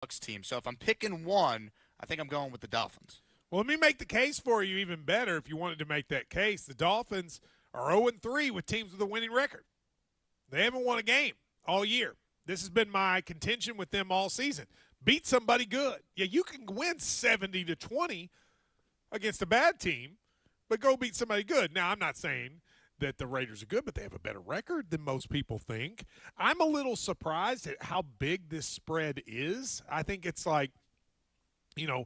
Bucks team. So if I'm picking one, I think I'm going with the Dolphins. Well, let me make the case for you even better if you wanted to make that case. The Dolphins are 0-3 with teams with a winning record. They haven't won a game all year. This has been my contention with them all season. Beat somebody good. Yeah, you can win 70-20 against a bad team, but go beat somebody good. Now, I'm not saying that the Raiders are good, but they have a better record than most people think. I'm a little surprised at how big this spread is. I think it's like, you know,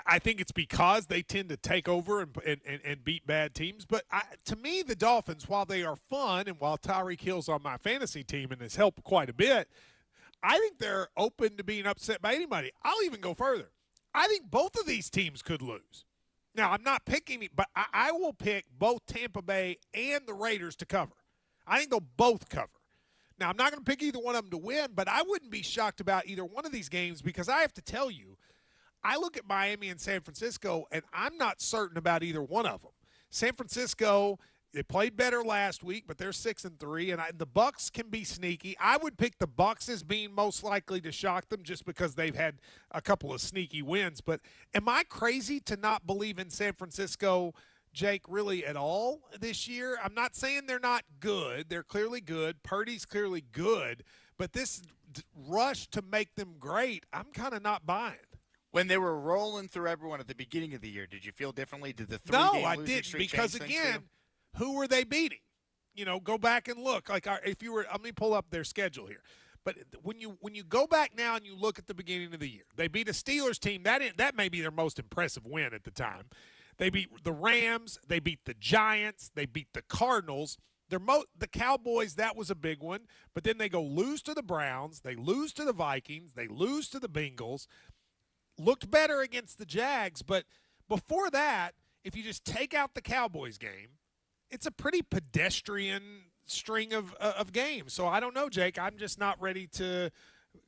I think it's because they tend to take over and beat bad teams. But to me, the Dolphins, while they are fun and while Tyreek Hill's on my fantasy team and has helped quite a bit, I think they're open to being upset by anybody. I'll even go further. I think both of these teams could lose. Now, I'm not picking, but I will pick both Tampa Bay and the Raiders to cover. I think they'll both cover. Now, I'm not going to pick either one of them to win, but I wouldn't be shocked about either one of these games because I have to tell you, I look at Miami and San Francisco, and I'm not certain about either one of them. San Francisco, they played better last week, but they're 6-3, and the Bucs can be sneaky. I would pick the Bucs as being most likely to shock them just because they've had a couple of sneaky wins. But am I crazy to not believe in San Francisco, Jake, really at all this year? I'm not saying they're not good. They're clearly good. Purdy's clearly good. But this rush to make them great, I'm kind of not buying. When they were rolling through everyone at the beginning of the year, did you feel differently? Did the No, three-game I losing didn't streak because change things for again, you? who were they beating? Go back and look. Like if you were, let me pull up their schedule here. But when you go back now and you look at the beginning of the year, they beat a Steelers team that may be their most impressive win at the time. They beat the Rams, they beat the Giants, they beat the Cardinals. The Cowboys, that was a big one. But then they go lose to the Browns, they lose to the Vikings, they lose to the Bengals. Looked better against the Jags, but before that, if you just take out the Cowboys game, it's a pretty pedestrian string of games. So I don't know, Jake. I'm just not ready to,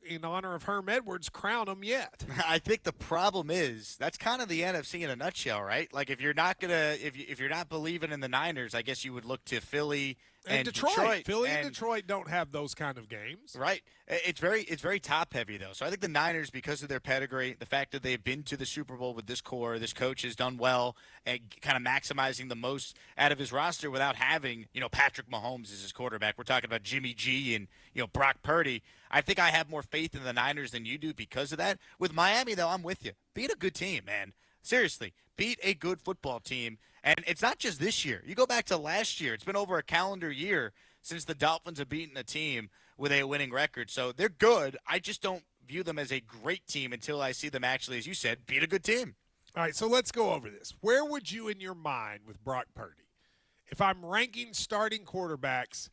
in honor of Herm Edwards, crown them yet. I think the problem is that's kind of the NFC in a nutshell, right? Like if you're not gonna if you're not believing in the Niners, I guess you would look to Philly and Detroit. Philly and Detroit don't have those kind of games. Right. It's very top heavy though. So I think the Niners, because of their pedigree, the fact that they've been to the Super Bowl with this core, this coach has done well at kind of maximizing the most out of his roster without having, Patrick Mahomes as his quarterback. We're talking about Jimmy G and, Brock Purdy. I think I have more faith in the Niners than you do because of that. With Miami though, I'm with you. Beat a good team, man. Seriously, beat a good football team. And it's not just this year. You go back to last year. It's been over a calendar year since the Dolphins have beaten a team with a winning record. So they're good. I just don't view them as a great team until I see them actually, as you said, beat a good team. All right, so let's go over this. Where would you, in your mind, with Brock Purdy, if I'm ranking starting quarterbacks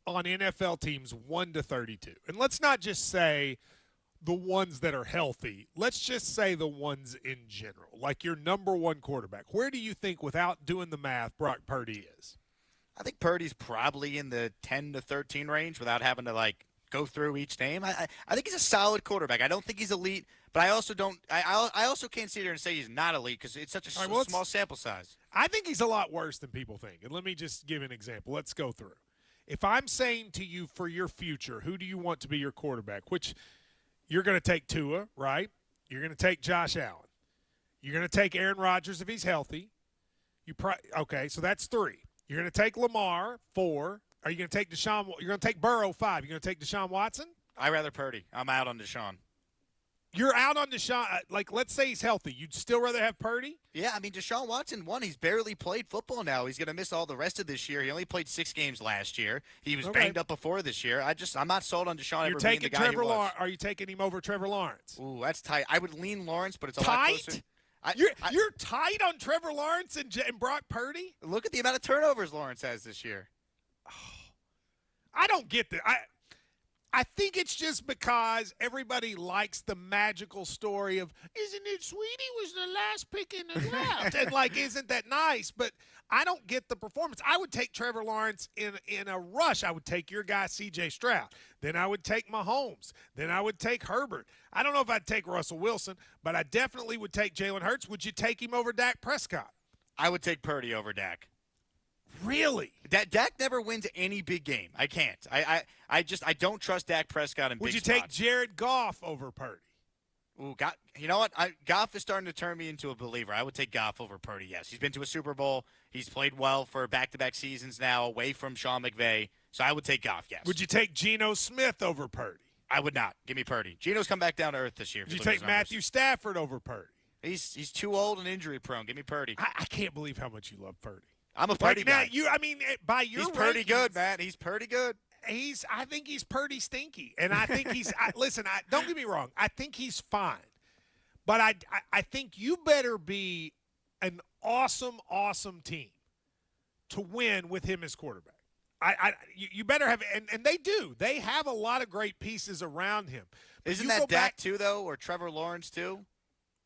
on NFL teams 1-32, and let's not just say the ones that are healthy. Let's just say the ones in general, like your number one quarterback. Where do you think, without doing the math, Brock Purdy is? I think Purdy's probably in the 10 to 13 range without having to go through each name. I think he's a solid quarterback. I don't think he's elite, but I also don't. I also can't sit here and say he's not elite because it's such a small sample size. I think he's a lot worse than people think. And let me just give an example. Let's go through. If I'm saying to you for your future, who do you want to be your quarterback? Which you're going to take Tua, right? You're going to take Josh Allen. You're going to take Aaron Rodgers if he's healthy. Okay, so that's 3. You're going to take Lamar, 4. Are you going to take Deshaun? You're going to take Burrow, 5. You're going to take Deshaun Watson? I rather Purdy. I'm out on Deshaun. You're out on Deshaun. Let's say he's healthy. You'd still rather have Purdy? Yeah, I mean, Deshaun Watson, he's barely played football now. He's going to miss all the rest of this year. He only played 6 games last year. He was banged up before this year. I'm not sold on Deshaun ever being the guy he was. Are you taking him over Trevor Lawrence? Ooh, that's tight. I would lean Lawrence, but it's a lot closer. You're tight on Trevor Lawrence and Brock Purdy? Look at the amount of turnovers Lawrence has this year. I don't get that. I think it's just because everybody likes the magical story of, isn't it sweet he was the last pick in the draft? And, isn't that nice? But I don't get the performance. I would take Trevor Lawrence in a rush. I would take your guy, C.J. Stroud. Then I would take Mahomes. Then I would take Herbert. I don't know if I'd take Russell Wilson, but I definitely would take Jalen Hurts. Would you take him over Dak Prescott? I would take Purdy over Dak. Really? Dak never wins any big game. I can't. I don't trust Dak Prescott in big spots. Would you take Jared Goff over Purdy? Ooh, you know what? Goff is starting to turn me into a believer. I would take Goff over Purdy, yes. He's been to a Super Bowl. He's played well for back-to-back seasons now, away from Sean McVay. So I would take Goff, yes. Would you take Geno Smith over Purdy? I would not. Give me Purdy. Geno's come back down to earth this year. Would you take Matthew Stafford over Purdy? He's too old and injury-prone. Give me Purdy. I can't believe how much you love Purdy. I'm a Purdy guy. By your he's pretty rankings, good, Matt. He's pretty good. I think he's pretty stinky, and I think he's. Listen, don't get me wrong. I think he's fine, but I think you better be an awesome team to win with him as quarterback. You better have, and they do. They have a lot of great pieces around him. Isn't that Dak too, though, or Trevor Lawrence too?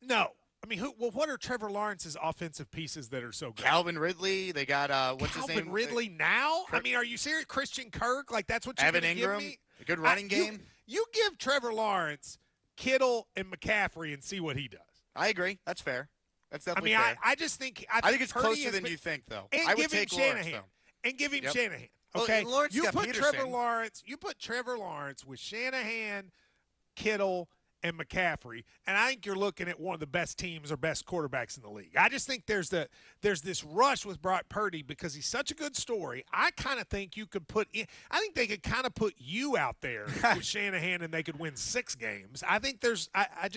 No. I mean, what are Trevor Lawrence's offensive pieces that are so good? Calvin Ridley. They got what's his name? Calvin Ridley now? I mean, are you serious? Christian Kirk? Like that's what you're going to give me? A good running game. You give Trevor Lawrence, Kittle, and McCaffrey and see what he does. I agree. That's fair. That's definitely fair. I just think I think it's closer than you think, though. And I would give him take Shanahan. Lawrence, and give him Yep. Shanahan. Okay, well, Lawrence you got put Peterson. Trevor Lawrence with Shanahan, Kittle, and McCaffrey, and I think you're looking at one of the best teams or best quarterbacks in the league. I just think there's this rush with Brock Purdy because he's such a good story. I kind of think you could I think they could kind of put you out there with Shanahan and they could win 6 games. I think I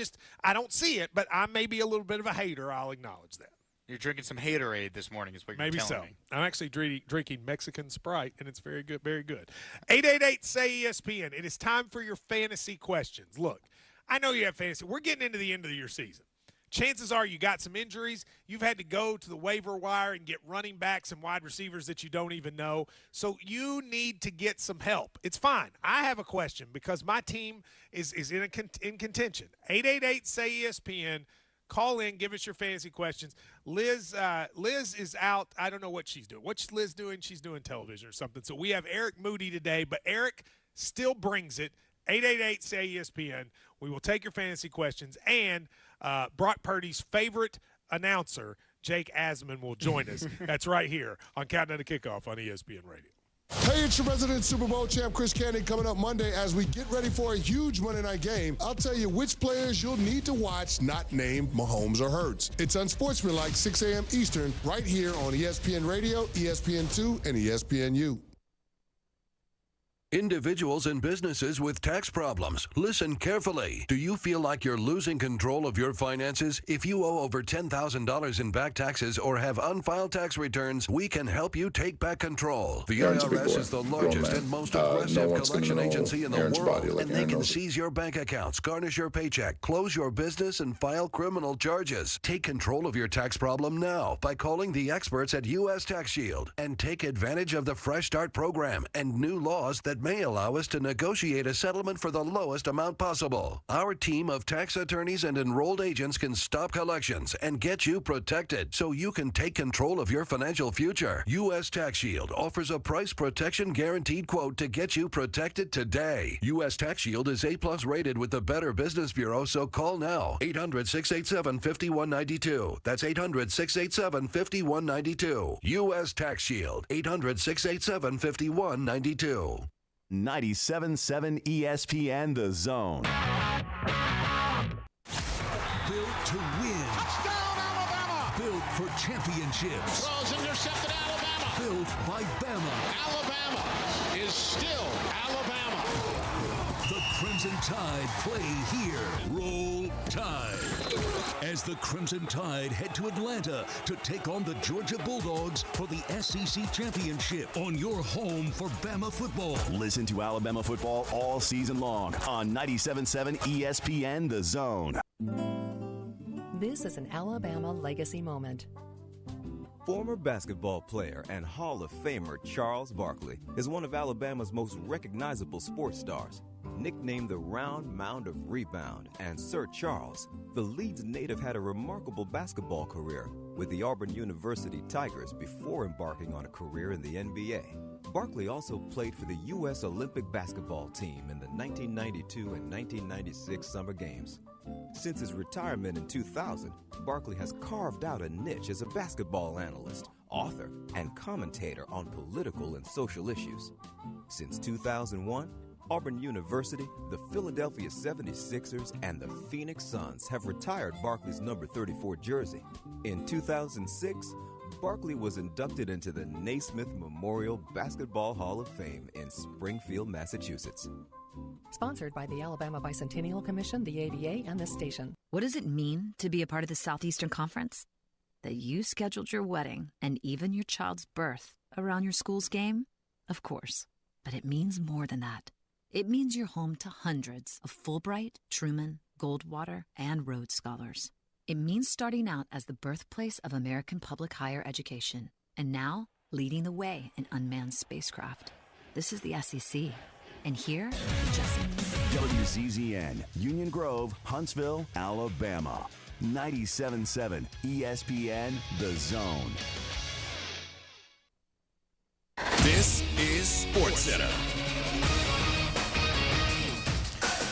don't see it, but I may be a little bit of a hater. I'll acknowledge that. You're drinking some Haterade this morning is what you're Maybe telling so. me. I'm actually drinking Mexican Sprite, and it's very good, very good. 888-SAY-ESPN. It is time for your fantasy questions. Look, I know you have fantasy. We're getting into the end of your season. Chances are you got some injuries. You've had to go to the waiver wire and get running backs and wide receivers that you don't even know. So you need to get some help. It's fine. I have a question because my team is in contention. 888-SAY-ESPN. Call in, give us your fantasy questions. Liz is out. I don't know what she's doing. What's Liz doing? She's doing television or something. So we have Eric Moody today, but Eric still brings it. 888-SAY-ESPN. We will take your fantasy questions. And Brock Purdy's favorite announcer, Jake Asman, will join us. That's right here on Countdown to Kickoff on ESPN Radio. Hey, it's your resident Super Bowl champ, Chris Candy, coming up Monday as we get ready for a huge Monday night game. I'll tell you which players you'll need to watch, not named Mahomes or Hurts. It's Unsportsmanlike, 6 a.m. Eastern, right here on ESPN Radio, ESPN2, and ESPNU. Individuals and businesses with tax problems, listen carefully. Do you feel like you're losing control of your finances? If you owe over $10,000 in back taxes or have unfiled tax returns, we can help you take back control. The IRS is the largest and most aggressive collection agency in the world, and they can seize your bank accounts, garnish your paycheck, close your business, and file criminal charges. Take control of your tax problem now by calling the experts at U.S. Tax Shield and take advantage of the Fresh Start program and new laws that may allow us to negotiate a settlement for the lowest amount possible. Our team of tax attorneys and enrolled agents can stop collections and get you protected so you can take control of your financial future. U.S. Tax Shield offers a price protection guaranteed quote to get you protected today. U.S. Tax Shield is A+ rated with the Better Business Bureau, so call now. 800-687-5192. That's 800-687-5192. U.S. Tax Shield. 800-687-5192. 97.7 ESPN The Zone. Built to win. Touchdown, Alabama! Built for championships. Throws intercepted, Alabama. Built by Bama. Alabama is still Alabama. The Crimson Tide play here. Roll Tide. As the Crimson Tide head to Atlanta to take on the Georgia Bulldogs for the SEC Championship on your home for Bama football. Listen to Alabama football all season long on 97.7 ESPN The Zone. This is an Alabama legacy moment. Former basketball player and Hall of Famer Charles Barkley is one of Alabama's most recognizable sports stars. Nicknamed the Round Mound of Rebound and Sir Charles, the Leeds native had a remarkable basketball career with the Auburn University Tigers before embarking on a career in the NBA. Barkley also played for the U.S. Olympic basketball team in the 1992 and 1996 Summer Games. Since his retirement in 2000, Barkley has carved out a niche as a basketball analyst, author, and commentator on political and social issues. Since 2001, Auburn University, the Philadelphia 76ers, and the Phoenix Suns have retired Barkley's number 34 jersey. In 2006, Barkley was inducted into the Naismith Memorial Basketball Hall of Fame in Springfield, Massachusetts. Sponsored by the Alabama Bicentennial Commission, the ADA, and this station. What does it mean to be a part of the Southeastern Conference? That you scheduled your wedding and even your child's birth around your school's game? Of course. But it means more than that. It means you're home to hundreds of Fulbright, Truman, Goldwater, and Rhodes Scholars. It means starting out as the birthplace of American public higher education, and now leading the way in unmanned spacecraft. This is the SEC. And here, just WCZN, Union Grove, Huntsville, Alabama. 97.7 ESPN, The Zone. This is SportsCenter.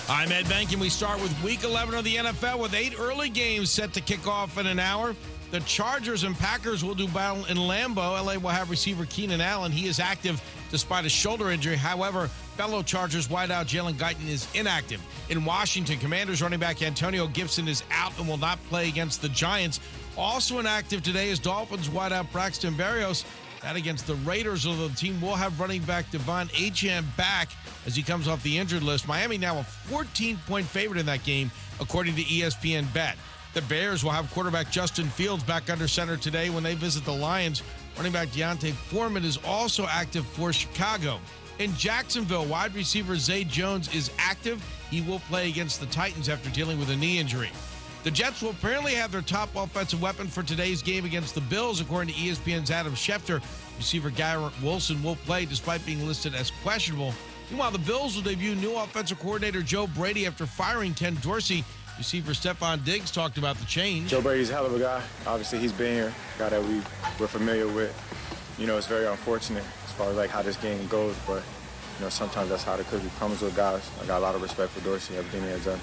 I'm Ed Bank, and we start with Week 11 of the NFL with 8 early games set to kick off in an hour. The Chargers and Packers will do battle in Lambeau. LA will have receiver Keenan Allen. He is active despite a shoulder injury. However, fellow Chargers wideout Jalen Guyton is inactive. In Washington, Commanders running back Antonio Gibson is out and will not play against the Giants. Also inactive today is Dolphins wideout Braxton Berrios. That against the Raiders, although the team will have running back Devon Achane back as he comes off the injured list. Miami now a 14-point favorite in that game, according to ESPN Bet. The Bears will have quarterback Justin Fields back under center today when they visit the Lions. Running back Deontay Foreman is also active for Chicago. In Jacksonville, wide receiver Zay Jones is active. He will play against the Titans after dealing with a knee injury. The Jets will apparently have their top offensive weapon for today's game against the Bills, according to ESPN's Adam Schefter. Receiver Garrett Wilson will play despite being listed as questionable. Meanwhile, the Bills will debut new offensive coordinator Joe Brady after firing Ken Dorsey. Receiver Stephon Diggs talked about the change. Joe Brady's a hell of a guy. Obviously, he's been here, a guy that we're familiar with. You know, it's very unfortunate as far as like how this game goes, but you know, sometimes that's how the cookie comes with guys. I got a lot of respect for Dorsey, everything he has done.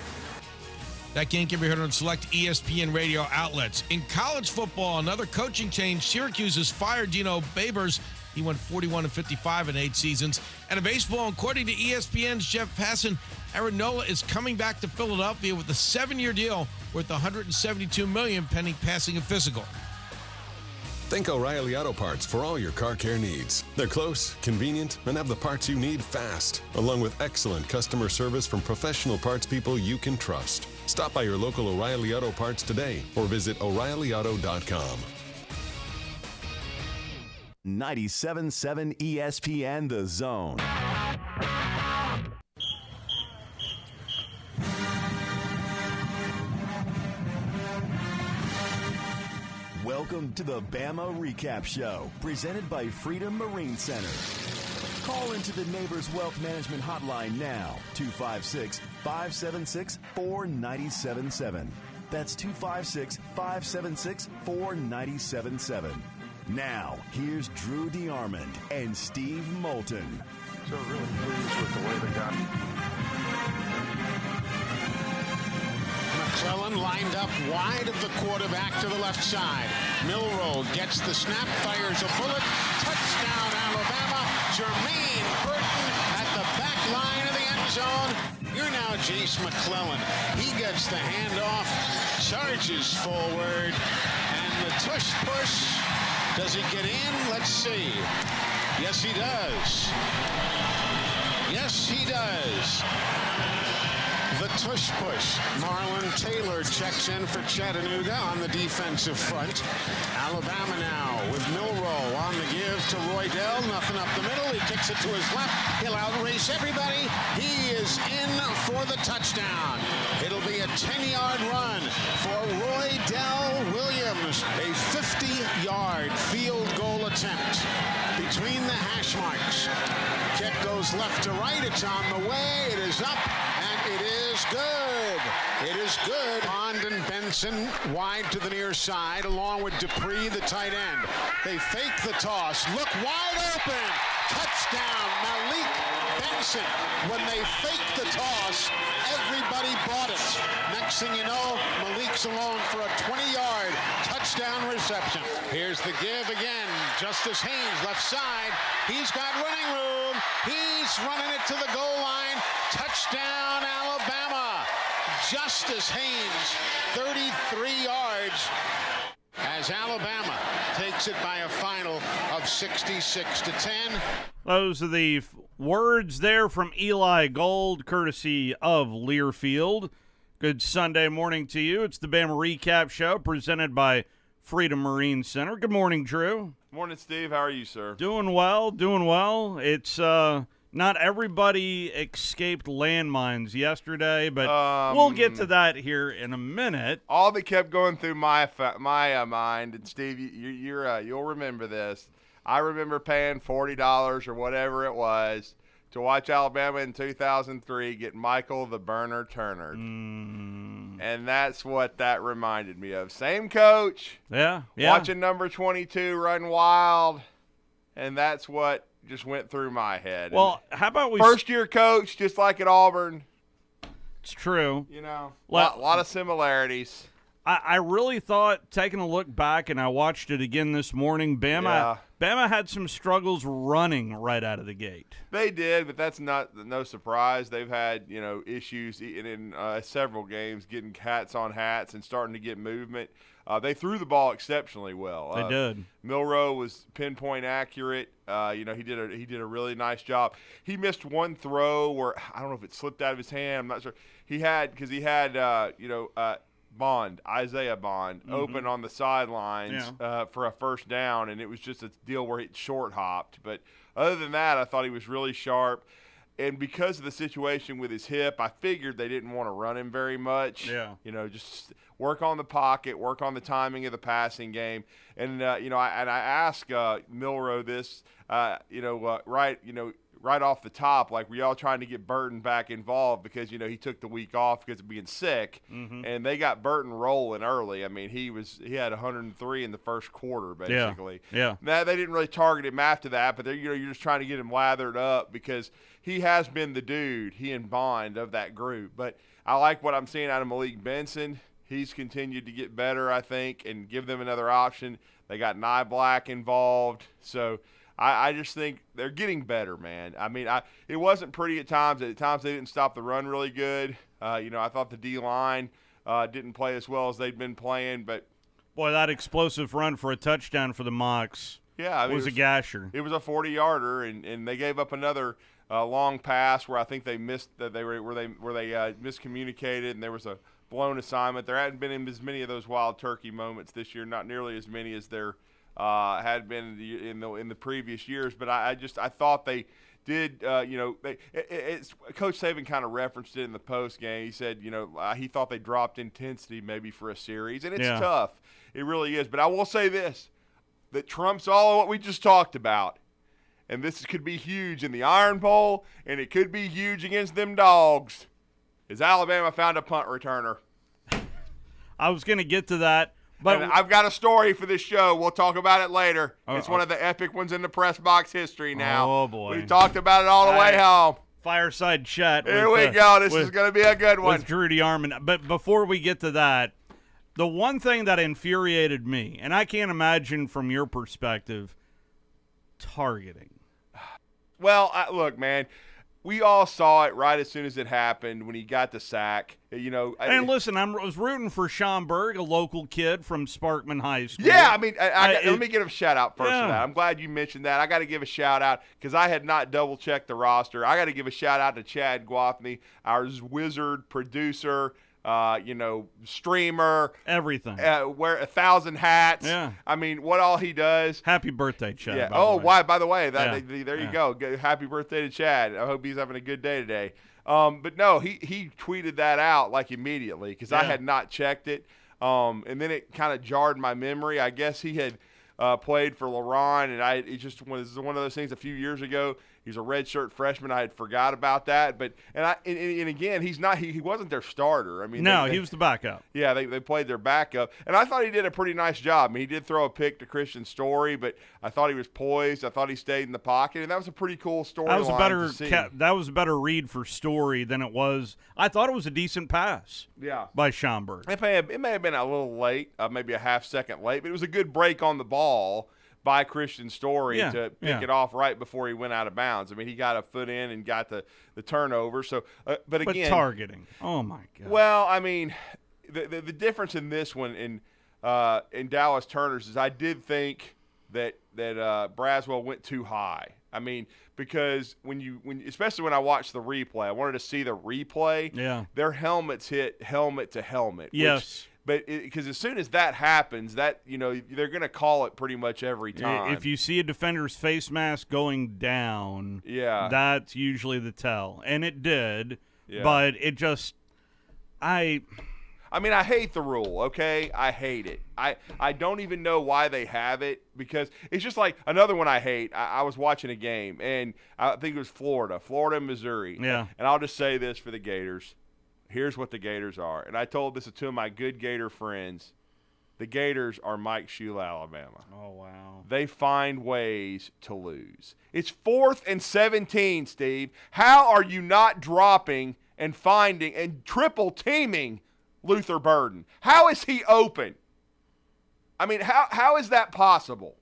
That game can be heard on select ESPN radio outlets. In college football, another coaching change. Syracuse has fired Dino Babers. He went 41-55 in 8 seasons. And in baseball, according to ESPN's Jeff Passan, Aaron Nola is coming back to Philadelphia with a 7-year deal worth $172 million pending passing a physical. Think O'Reilly Auto Parts for all your car care needs. They're close, convenient, and have the parts you need fast, along with excellent customer service from professional parts people you can trust. Stop by your local O'Reilly Auto Parts today or visit O'ReillyAuto.com. 97.7 ESPN, The Zone. Welcome to the Bama Recap Show, presented by Freedom Marine Center. Call into the Neighbors Wealth Management Hotline now, 256-576-4977. That's 256-576-4977. Now, here's Drew DeArmond and Steve Moulton. So really pleased with the way they got McClellan lined up wide of the quarterback to the left side. Milroe gets the snap, fires a bullet. Touchdown, Alabama. Jermaine Burton at the back line of the end zone. You're now Jace McClellan. He gets the handoff, charges forward, and the tush push. Does he get in? Let's see. Yes, he does. Yes, he does. The tush push. Marlon Taylor checks in for Chattanooga on the defensive front. Alabama now with Milroe on the give to Roydell. Nothing up the middle. He kicks it to his left. He'll outrace everybody. He is in for the touchdown. It'll be a 10-yard run for Roydell Williams. A 50-yard field goal attempt between the hash marks. Kick goes left to right. It's on the way. It is up. It is good. It is good. Bond and Benson wide to the near side, along with Dupree, the tight end. They fake the toss. Look wide open. Touchdown, Malik Benson. When they faked the toss, everybody bought it. Next thing you know, leaks alone for a 20-yard touchdown reception. Here's the give again. Justice Haynes, left side. He's got running room. He's running it to the goal line. Touchdown, Alabama. Justice Haynes, 33 yards, as Alabama takes it by a final of 66-10. Those are the words there from Eli Gold, courtesy of Learfield. Good Sunday morning to you. It's the Bama Recap Show presented by Freedom Marine Center. Good morning, Drew. Morning, Steve. How are you, sir? Doing well, doing well. It's not everybody escaped landmines yesterday, but we'll get to that here in a minute. All that kept going through my mind, and Steve, you'll remember this. I remember paying $40 or whatever it was to watch Alabama in 2003 get Michael the Burner Turner. And that's what that reminded me of. Same coach. Yeah. Watching number 22 run wild, and that's what just went through my head. Well, how about we first-year coach, just like at Auburn. It's true. You know, a lot of similarities. I really thought, taking a look back, and I watched it again this morning, Bama had some struggles running right out of the gate. They did, but that's no surprise. They've had, issues in several games getting hats on hats and starting to get movement. They threw the ball exceptionally well. They did. Milroe was pinpoint accurate. He did a really nice job. He missed one throw where I don't know if it slipped out of his hand. I'm not sure. He had Isaiah Bond, open on the sidelines for a first down, and it was just a deal where it short hopped. But other than that, I thought he was really sharp. And because of the situation with his hip, I figured they didn't want to run him very much. Yeah. Just work on the pocket, work on the timing of the passing game. And, I asked Milroe this, right off the top, like, were y'all trying to get Burton back involved because, he took the week off because of being sick, and they got Burton rolling early. I mean, he had 103 in the first quarter, basically. Yeah. Now, they didn't really target him after that, but you're just trying to get him lathered up because he has been the dude, he and Bond, of that group. But I like what I'm seeing out of Malik Benson. He's continued to get better, I think, and give them another option. They got Nye Black involved, so I just think they're getting better, man. I mean, it wasn't pretty at times. At times they didn't stop the run really good. I thought the D-line didn't play as well as they'd been playing. But boy, that explosive run for a touchdown for the Mocs was a gasher. It was a 40-yarder, and they gave up another long pass where I think they missed that they miscommunicated, and there was a blown assignment. There hadn't been as many of those wild turkey moments this year, not nearly as many as there had been in the previous years, but I thought they did. Coach Saban kind of referenced it in the post game. He said, he thought they dropped intensity maybe for a series, and it's tough. It really is. But I will say this: that trumps all of what we just talked about, and this could be huge in the Iron Bowl, and it could be huge against them dogs. Is Alabama found a punt returner? I was going to get to that. But and I've got a story for this show. We'll talk about it later. It's one of the epic ones in the press box history now. Oh, boy. We talked about it all the way home. Fireside chat. Here we go. This is going to be a good one. With Drew DeArmond. But before we get to that, the one thing that infuriated me, and I can't imagine from your perspective, targeting. Well, look, man. We all saw it right as soon as it happened when he got the sack. And listen, I was rooting for Schomburg, a local kid from Sparkman High School. Yeah, I mean, let me give a shout-out first for that. I'm glad you mentioned that. I got to give a shout-out because I had not double-checked the roster. I got to give a shout-out to Chad Guathney, our wizard producer, streamer. Everything. Wear 1,000 hats. Yeah. I mean, what all he does. Happy birthday, Chad. Yeah. By the way, there you go. Happy birthday to Chad. I hope he's having a good day today. But no, he tweeted that out like immediately because I had not checked it. And then it kind of jarred my memory. I guess he had played for LaRon, and it just was one of those things a few years ago. He's a redshirt freshman. I had forgot about that, but and again, he wasn't their starter. I mean, no, he was the backup. Yeah, they played their backup, and I thought he did a pretty nice job. I mean, he did throw a pick to Christian Story, but I thought he was poised. I thought he stayed in the pocket, and that was a pretty cool story. That was a better read for Story than it was. I thought it was a decent pass. Yeah, by Schomburg. It may have been a little late, maybe a half second late, but it was a good break on the ball by Christian Story to pick it off right before he went out of bounds. I mean, he got a foot in and got the turnover. So, but again, targeting. Oh my God. Well, I mean, the difference in this one in Dallas Turner's is I did think that Braswell went too high. I mean, because especially when I watched the replay, I wanted to see the replay. Yeah. Their helmets hit helmet to helmet. Yes. But because as soon as that happens, they're going to call it pretty much every time. If you see a defender's face mask going down, that's usually the tell. And it did, but it just I mean, I hate the rule, okay? I hate it. I don't even know why they have it because it's just like another one I hate. I was watching a game, and I think it was Florida and Missouri. Yeah. And I'll just say this for the Gators. Here's what the Gators are. And I told this to two of my good Gator friends. The Gators are Mike Shula, Alabama. Oh, wow. They find ways to lose. It's 4th and 17, Steve. How are you not dropping and finding and triple teaming Luther Burden? How is he open? I mean, how is that possible?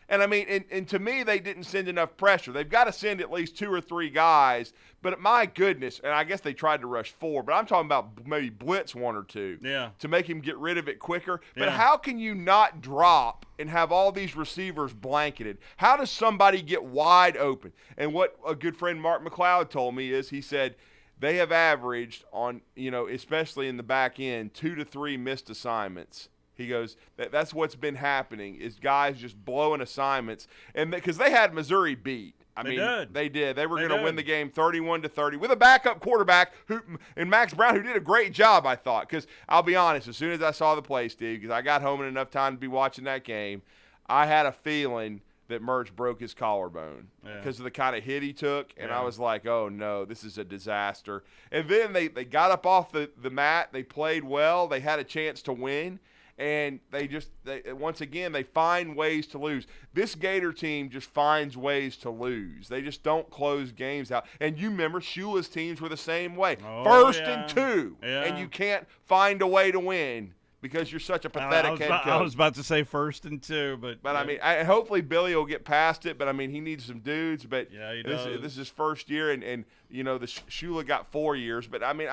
And, I mean, and to me, they didn't send enough pressure. They've got to send at least 2 or 3 guys. But my goodness, and I guess they tried to rush 4, but I'm talking about maybe blitz 1 or 2 to make him get rid of it quicker. But how can you not drop and have all these receivers blanketed? How does somebody get wide open? And what a good friend Mark McLeod told me is he said they have averaged on, especially in the back end, 2 to 3 missed assignments. He goes, that's what's been happening is guys just blowing assignments. And because they had Missouri beat. They did. They were going to win the game 31-30 with a backup quarterback and Max Brown, who did a great job, I thought. Because I'll be honest, as soon as I saw the play, Steve, because I got home in enough time to be watching that game, I had a feeling that Mertz broke his collarbone because of the kind of hit he took. And I was like, oh, no, this is a disaster. And then they got up off the mat. They played well. They had a chance to win. And they once again, they find ways to lose. This Gator team just finds ways to lose. They just don't close games out. And you remember Shula's teams were the same way. First and 2, and you can't find a way to win because you're such a pathetic head coach. I was about to say 1st and 2, but I mean, hopefully Billy will get past it. But I mean, he needs some dudes. But he does. This is his first year, and the Shula got 4 years. But I mean,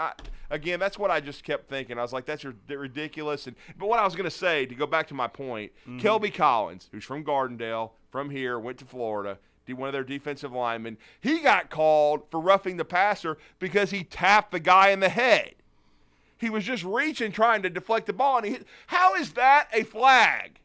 again, that's what I just kept thinking. I was like, that's ridiculous. But what I was going to say, to go back to my point, Kelby Collins, who's from Gardendale, from here, went to Florida. One of their defensive linemen, he got called for roughing the passer because he tapped the guy in the head. He was just reaching, trying to deflect the ball, and he hit. How is that a flag?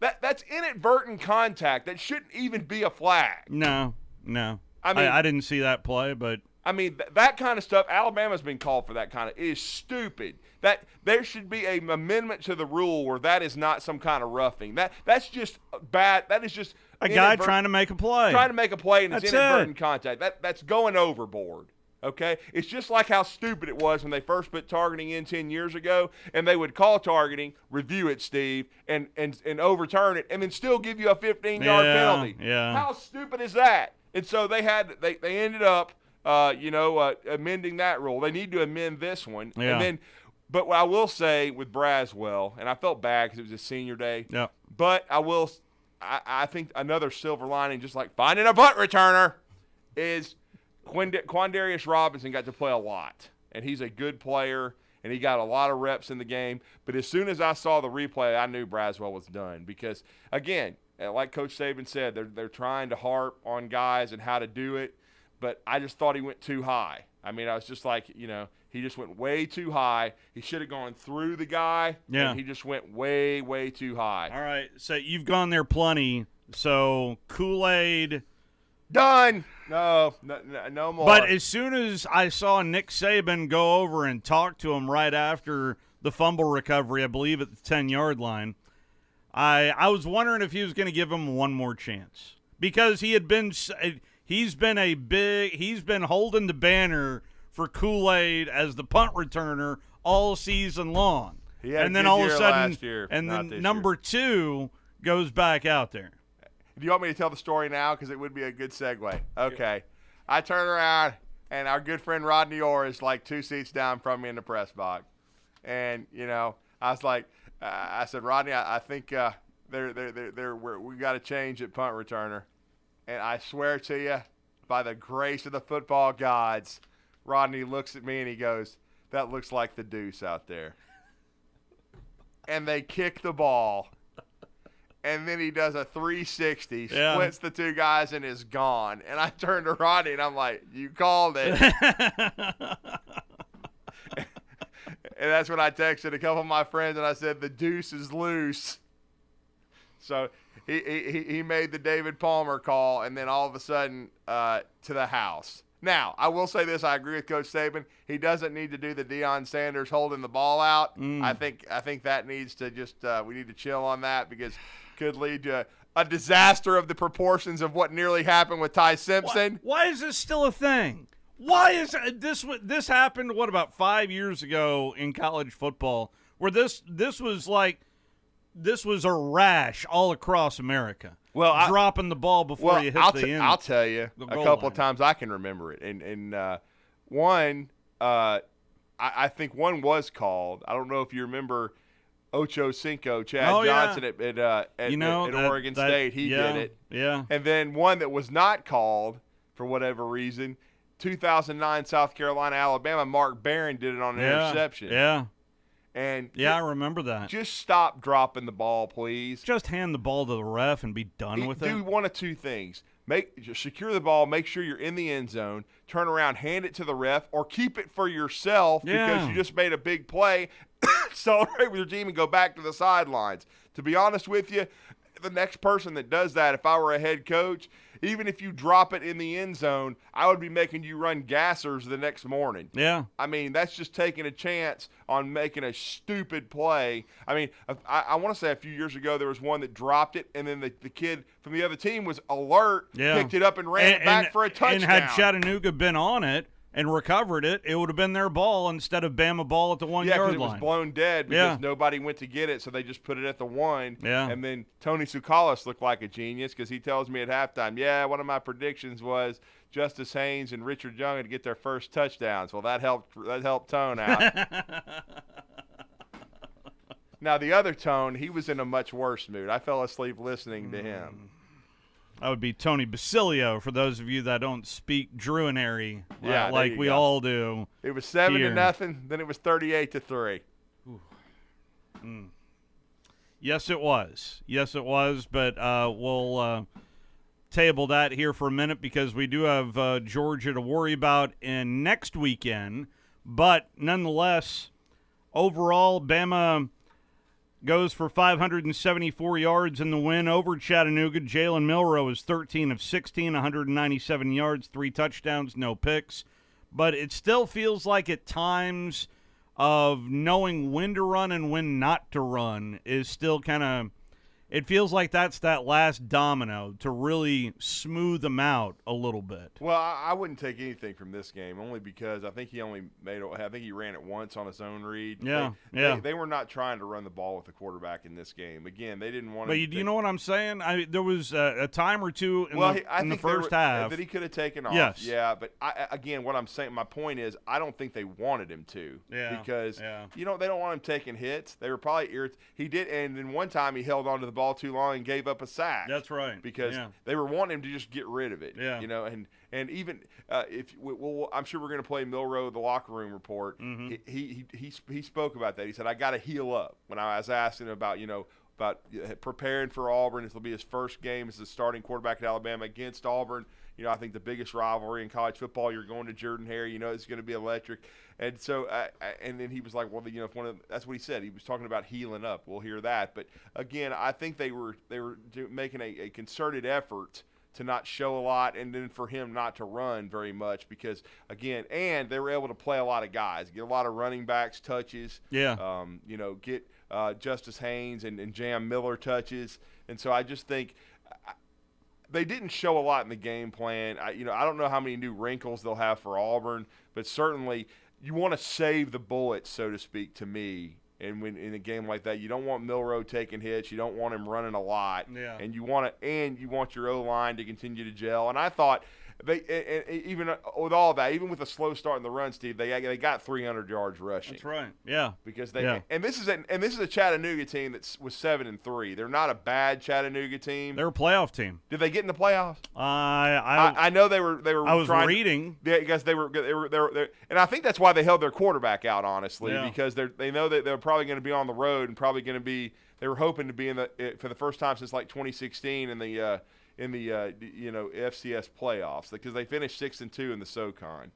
That's inadvertent contact. That shouldn't even be a flag. No. I mean, I didn't see that play, but I mean that kind of stuff. Alabama's been called for that kind of. It is stupid. That there should be an amendment to the rule where that is not some kind of roughing. That's just bad. That is just a guy trying to make a play. Trying to make a play, and it's inadvertent contact. That's going overboard. Okay? It's just like how stupid it was when they first put targeting in 10 years ago, and they would call targeting, review it, Steve, and overturn it, and then still give you a 15-yard penalty. Yeah. How stupid is that? And so they ended up, amending that rule. They need to amend this one. Yeah. And then, but what I will say with Braswell, and I felt bad because it was his senior day. Yeah. But I think another silver lining, just like finding a punt returner, is Quandarius Robinson got to play a lot, and he's a good player, and he got a lot of reps in the game. But as soon as I saw the replay, I knew Braswell was done because, again, like Coach Saban said, they're trying to harp on guys and how to do it, but I just thought he went too high. I mean, I was just like, he just went way too high. He should have gone through the guy, and he just went way, way too high. All right, so you've gone there plenty. So Kool-Aid – done. No more. But as soon as I saw Nick Saban go over and talk to him right after the fumble recovery, I believe at the 10-yard line, I was wondering if he was going to give him one more chance because he He's been holding the banner for Kool-Aid as the punt returner all season long. He had and a then good all of year a sudden, last year, and not then this number 2 goes back out there. Do you want me to tell the story now? Because it would be a good segue. Okay. I turn around, and our good friend Rodney Orr is like 2 seats down from me in the press box. And, I was like, I said, Rodney, I think we got to change at punt returner. And I swear to you, by the grace of the football gods, Rodney looks at me and he goes, that looks like the deuce out there. And they kick the ball. And then he does a 360, splits the 2 guys, and is gone. And I turned to Rodney, and I'm like, you called it. And that's when I texted a couple of my friends, and I said, the deuce is loose. So he made the David Palmer call, and then all of a sudden to the house. Now, I will say this. I agree with Coach Saban. He doesn't need to do the Deion Sanders holding the ball out. I think that needs to just we need to chill on that because – could lead to a disaster of the proportions of what nearly happened with Ty Simpson. Why is this still a thing? Why is this happened? What about 5 years ago in college football, where this was a rash all across America. Well, dropping the ball before you hit the end. I'll tell you a couple of times I can remember it, and one I think one was called. I don't know if you remember. Ocho Cinco, Chad Johnson at Oregon State. He did it. Yeah. And then one that was not called for whatever reason, 2009 South Carolina, Alabama, Mark Barron did it on an interception. Yeah. And I remember that. Just stop dropping the ball, please. Just hand the ball to the ref and be done with it. Do one of 2 things. Secure the ball, make sure you're in the end zone, turn around, hand it to the ref, or keep it for yourself because you just made a big play, celebrate with your team, and go back to the sidelines. To be honest with you, the next person that does that, if I were a head coach, even if you drop it in the end zone, I would be making you run gassers the next morning. Yeah. I mean, that's just taking a chance on making a stupid play. I mean, I want to say a few years ago there was one that dropped it, and then the kid from the other team was alert, picked it up and ran it back for a touchdown. And had Chattanooga been on it and recovered it, it would have been their ball instead of Bama ball at the 1 yard line. Yeah, because it was blown dead because nobody went to get it, so they just put it at the 1. Yeah. And then Tony Tsoukalos looked like a genius because he tells me at halftime, one of my predictions was Justice Haynes and Richard Young would get their first touchdowns. Well, that helped Tone out. Now, the other Tone, he was in a much worse mood. I fell asleep listening to him. That would be Tony Basilio for those of you that don't speak Druinary like we all do. It was 7-0, then it was 38-3. Yes, it was. But we'll table that here for a minute because we do have Georgia to worry about in next weekend. But nonetheless, overall, Bama goes for 574 yards in the win over Chattanooga. Jalen Milroe is 13 of 16, 197 yards, 3 touchdowns, no picks. But it still feels like at times of knowing when to run and when not to run is still kind of – it feels like that's that last domino to really smooth them out a little bit. Well, I wouldn't take anything from this game only because I think he ran it once on his own read. They were not trying to run the ball with the quarterback in this game. Again, they didn't want to. But you know what I'm saying? There was a time or two in the first half that he could have taken off. Yes. Yeah, but again, what I'm saying, my point is, I don't think they wanted him to. Yeah. Because they don't want him taking hits. They were probably irritated. He did, and then one time he held on to the ball too long and gave up a sack. That's right. Because they were wanting him to just get rid of it. Yeah. And even if I'm sure we're going to play Milroe the locker room report. Mm-hmm. He spoke about that. He said, I got to heal up. When I was asking him about preparing for Auburn, this will be his first game as the starting quarterback at Alabama against Auburn. I think the biggest rivalry in college football. You're going to Jordan-Hare. It's going to be electric. And so, and then he was like, well, if that's what he said. He was talking about healing up. We'll hear that. But again, I think they were making a concerted effort to not show a lot, and then for him not to run very much because, again, and they were able to play a lot of guys, get a lot of running backs touches. Yeah. Get Justice Haynes and Jam Miller touches. And so I just think they didn't show a lot in the game plan. I don't know how many new wrinkles they'll have for Auburn, but certainly you want to save the bullets, so to speak, to me. And when in a game like that, you don't want Milroe taking hits. You don't want him running a lot. Yeah. And you want your O-line to continue to gel. And I thought even with all that, even with a slow start in the run, Steve, they got 300 yards rushing. That's right. Yeah. Because and this is a Chattanooga team that was 7-3. They're not a bad Chattanooga team. They're a playoff team. Did they get in the playoffs? I know they were. I was reading. Because they were, and I think that's why they held their quarterback out, honestly, Yeah. because they know that they're probably going to be on the road and probably going to be. They were hoping to be for the first time since like 2016 in the FCS playoffs, because they finished 6-2 in the SoCon.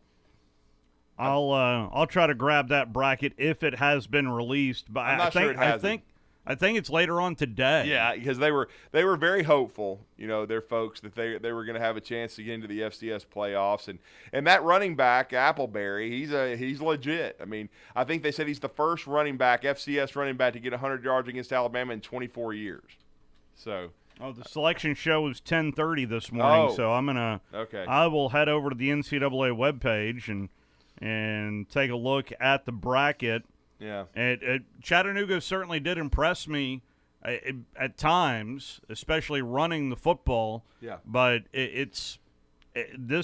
I'll try to grab that bracket if it has been released, but I'm not sure it hasn't. I think it's later on today. Yeah, because they were very hopeful, their folks, that they were going to have a chance to get into the FCS playoffs, and that running back Appleberry, he's legit. I mean, I think they said he's the first FCS running back to get 100 yards against Alabama in 24 years. So. Oh, the selection show was 10:30 this morning, so I will head over to the NCAA webpage and take a look at the bracket. Yeah. Chattanooga certainly did impress me at times, especially running the football. Yeah. But this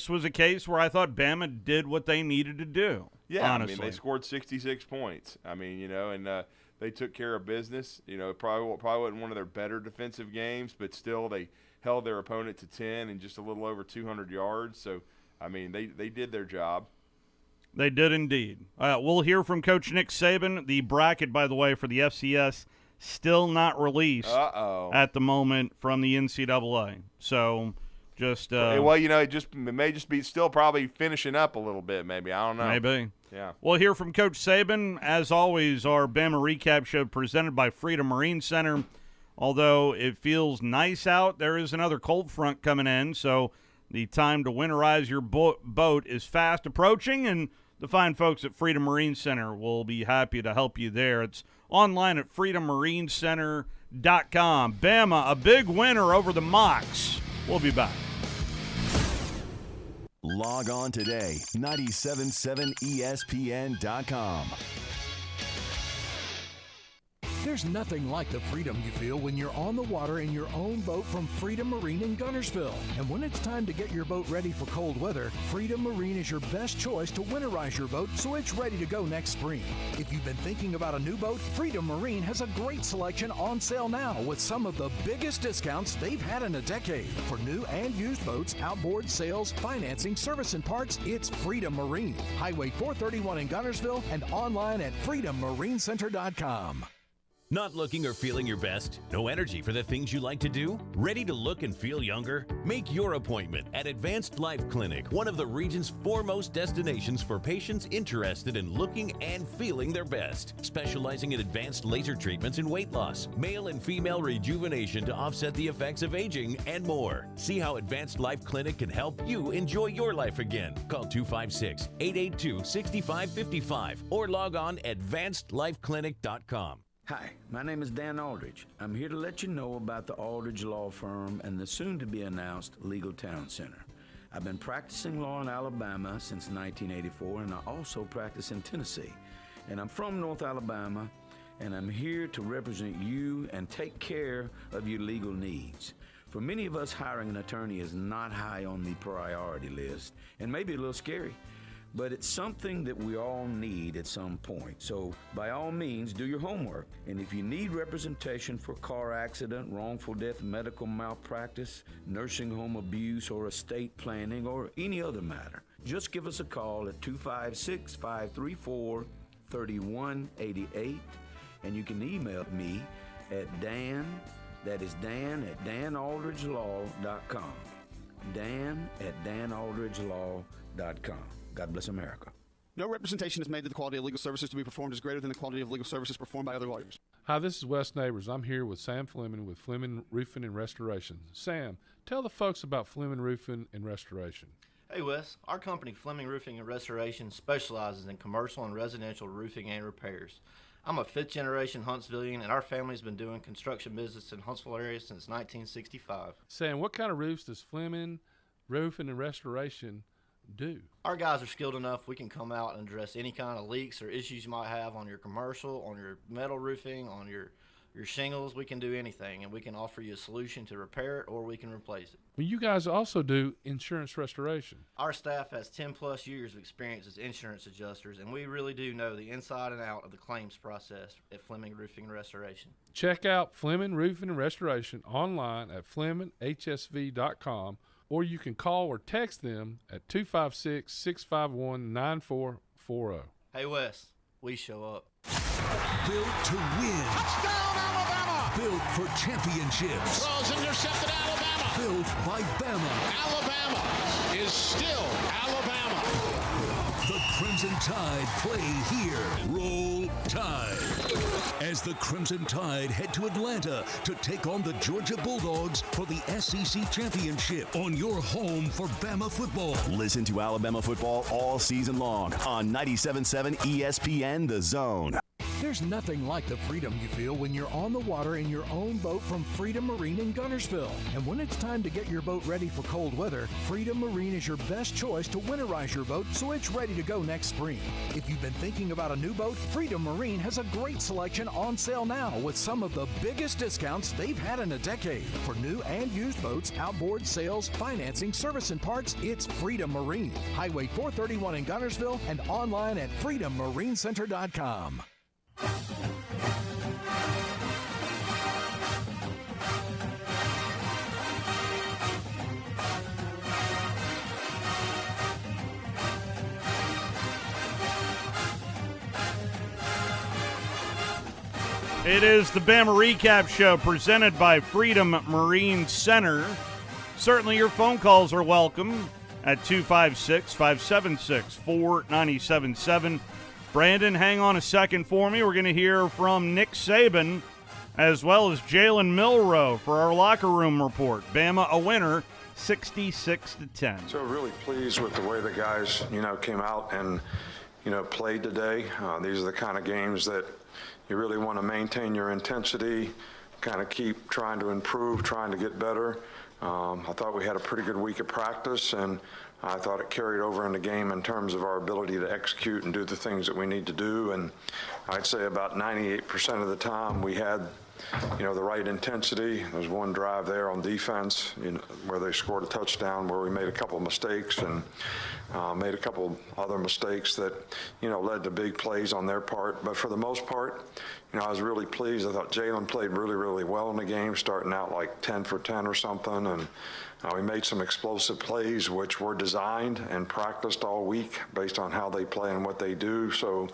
was a case where I thought Bama did what they needed to do. Yeah, honestly. I mean, they scored 66 points. I mean, and they took care of business. It probably wasn't one of their better defensive games, but still they held their opponent to 10 and just a little over 200 yards. So, I mean, they did their job. They did indeed. We'll hear from Coach Nick Saban. The bracket, by the way, for the FCS still not released at the moment from the NCAA. So just well, it may just be still probably finishing up a little bit. Maybe, I don't know. Maybe. Yeah. We'll hear from Coach Saban. As always, our Bama Recap Show presented by Freedom Marine Center. Although it feels nice out, there is another cold front coming in, so the time to winterize your boat is fast approaching, and the fine folks at Freedom Marine Center will be happy to help you there. It's online at freedommarincenter.com. Bama, a big winner over the Mocs. We'll be back. Log on today, 977ESPN.com. There's nothing like the freedom you feel when you're on the water in your own boat from Freedom Marine in Guntersville. And when it's time to get your boat ready for cold weather, Freedom Marine is your best choice to winterize your boat so it's ready to go next spring. If you've been thinking about a new boat, Freedom Marine has a great selection on sale now with some of the biggest discounts they've had in a decade. For new and used boats, outboard sales, financing, service, and parts, it's Freedom Marine. Highway 431 in Guntersville and online at freedommarincenter.com. Not looking or feeling your best? No energy for the things you like to do? Ready to look and feel younger? Make your appointment at Advanced Life Clinic, one of the region's foremost destinations for patients interested in looking and feeling their best. Specializing in advanced laser treatments and weight loss, male and female rejuvenation to offset the effects of aging, and more. See how Advanced Life Clinic can help you enjoy your life again. Call 256-882-6555 or log on advancedlifeclinic.com. Hi, my name is Dan Aldridge. I'm here to let you know about the Aldridge Law Firm and the soon-to-be-announced Legal Town Center. I've been practicing law in Alabama since 1984, and I also practice in Tennessee. And I'm from North Alabama, and I'm here to represent you and take care of your legal needs. For many of us, hiring an attorney is not high on the priority list, and maybe a little scary. But it's something that we all need at some point. So by all means, do your homework. And if you need representation for car accident, wrongful death, medical malpractice, nursing home abuse, or estate planning, or any other matter, just give us a call at 256-534-3188. And you can email me at Dan, that is Dan at danaldridgelaw.com. Dan at danaldridgelaw.com. God bless America. No representation is made that the quality of legal services to be performed is greater than the quality of legal services performed by other lawyers. Hi, this is Wes Neighbors. I'm here with Sam Fleming with Fleming Roofing and Restoration. Sam, tell the folks about Fleming Roofing and Restoration. Hey Wes, our company Fleming Roofing and Restoration specializes in commercial and residential roofing and repairs. I'm a fifth-generation Huntsvillian, and our family's been doing construction business in Huntsville area since 1965. Sam, what kind of roofs does Fleming Roofing and Restoration do? Our guys are skilled enough. We can come out and address any kind of leaks or issues you might have on your commercial, on your metal roofing, on your shingles. We can do anything, and we can offer you a solution to repair it, or we can replace it. Well, you guys also do insurance restoration. Our staff has 10-plus years of experience as insurance adjusters, and we really do know the inside and out of the claims process at Fleming Roofing and Restoration. Check out Fleming Roofing and Restoration online at FlemingHSV.com, or you can call or text them at 256-651-9440. Hey, Wes, we show up. Built to win. Touchdown, Alabama! Built for championships. Throws intercepted, Alabama! Built by Bama. Alabama is still Alabama. The Crimson Tide play here. Roll Tide. As the Crimson Tide head to Atlanta to take on the Georgia Bulldogs for the SEC Championship on your home for Bama football. Listen to Alabama football all season long on 97.7 ESPN The Zone. There's nothing like the freedom you feel when you're on the water in your own boat from Freedom Marine in Guntersville. And when it's time to get your boat ready for cold weather, Freedom Marine is your best choice to winterize your boat so it's ready to go next spring. If you've been thinking about a new boat, Freedom Marine has a great selection on sale now with some of the biggest discounts they've had in a decade. For new and used boats, outboard sales, financing, service and parts, it's Freedom Marine. Highway 431 in Guntersville and online at freedommarincenter.com. It is the Bama Recap Show presented by Freedom Marine Center. Certainly your phone calls are welcome at 256-576-4977. Brandon, hang on a second for me. We're going to hear from Nick Saban as well as Jalen Milroe for our locker room report. Bama a winner, 66-10. So really pleased with the way the guys, came out and, played today. These are the kind of games that you really want to maintain your intensity, kind of keep trying to improve, trying to get better. I thought we had a pretty good week of practice, and I thought it carried over in the game in terms of our ability to execute and do the things that we need to do. And I'd say about 98% of the time we had, the right intensity. There was one drive there on defense, where they scored a touchdown where we made a couple of mistakes and made a couple other mistakes that, led to big plays on their part. But for the most part, I was really pleased. I thought Jalen played really, really well in the game, starting out like 10 for 10 or something. And we made some explosive plays, which were designed and practiced all week based on how they play and what they do. So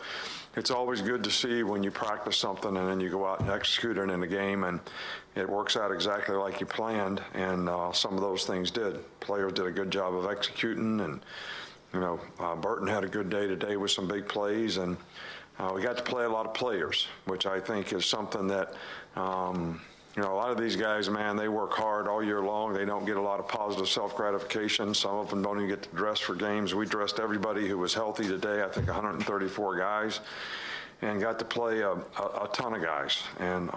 it's always good to see when you practice something and then you go out and execute it in the game, and it works out exactly like you planned. And some of those things did. Players did a good job of executing, and Burton had a good day today with some big plays, and we got to play a lot of players, which I think is something that a lot of these guys, man, they work hard all year long. They don't get a lot of positive self-gratification. Some of them don't even get to dress for games. We dressed everybody who was healthy today, I think 134 guys, and got to play a ton of guys. And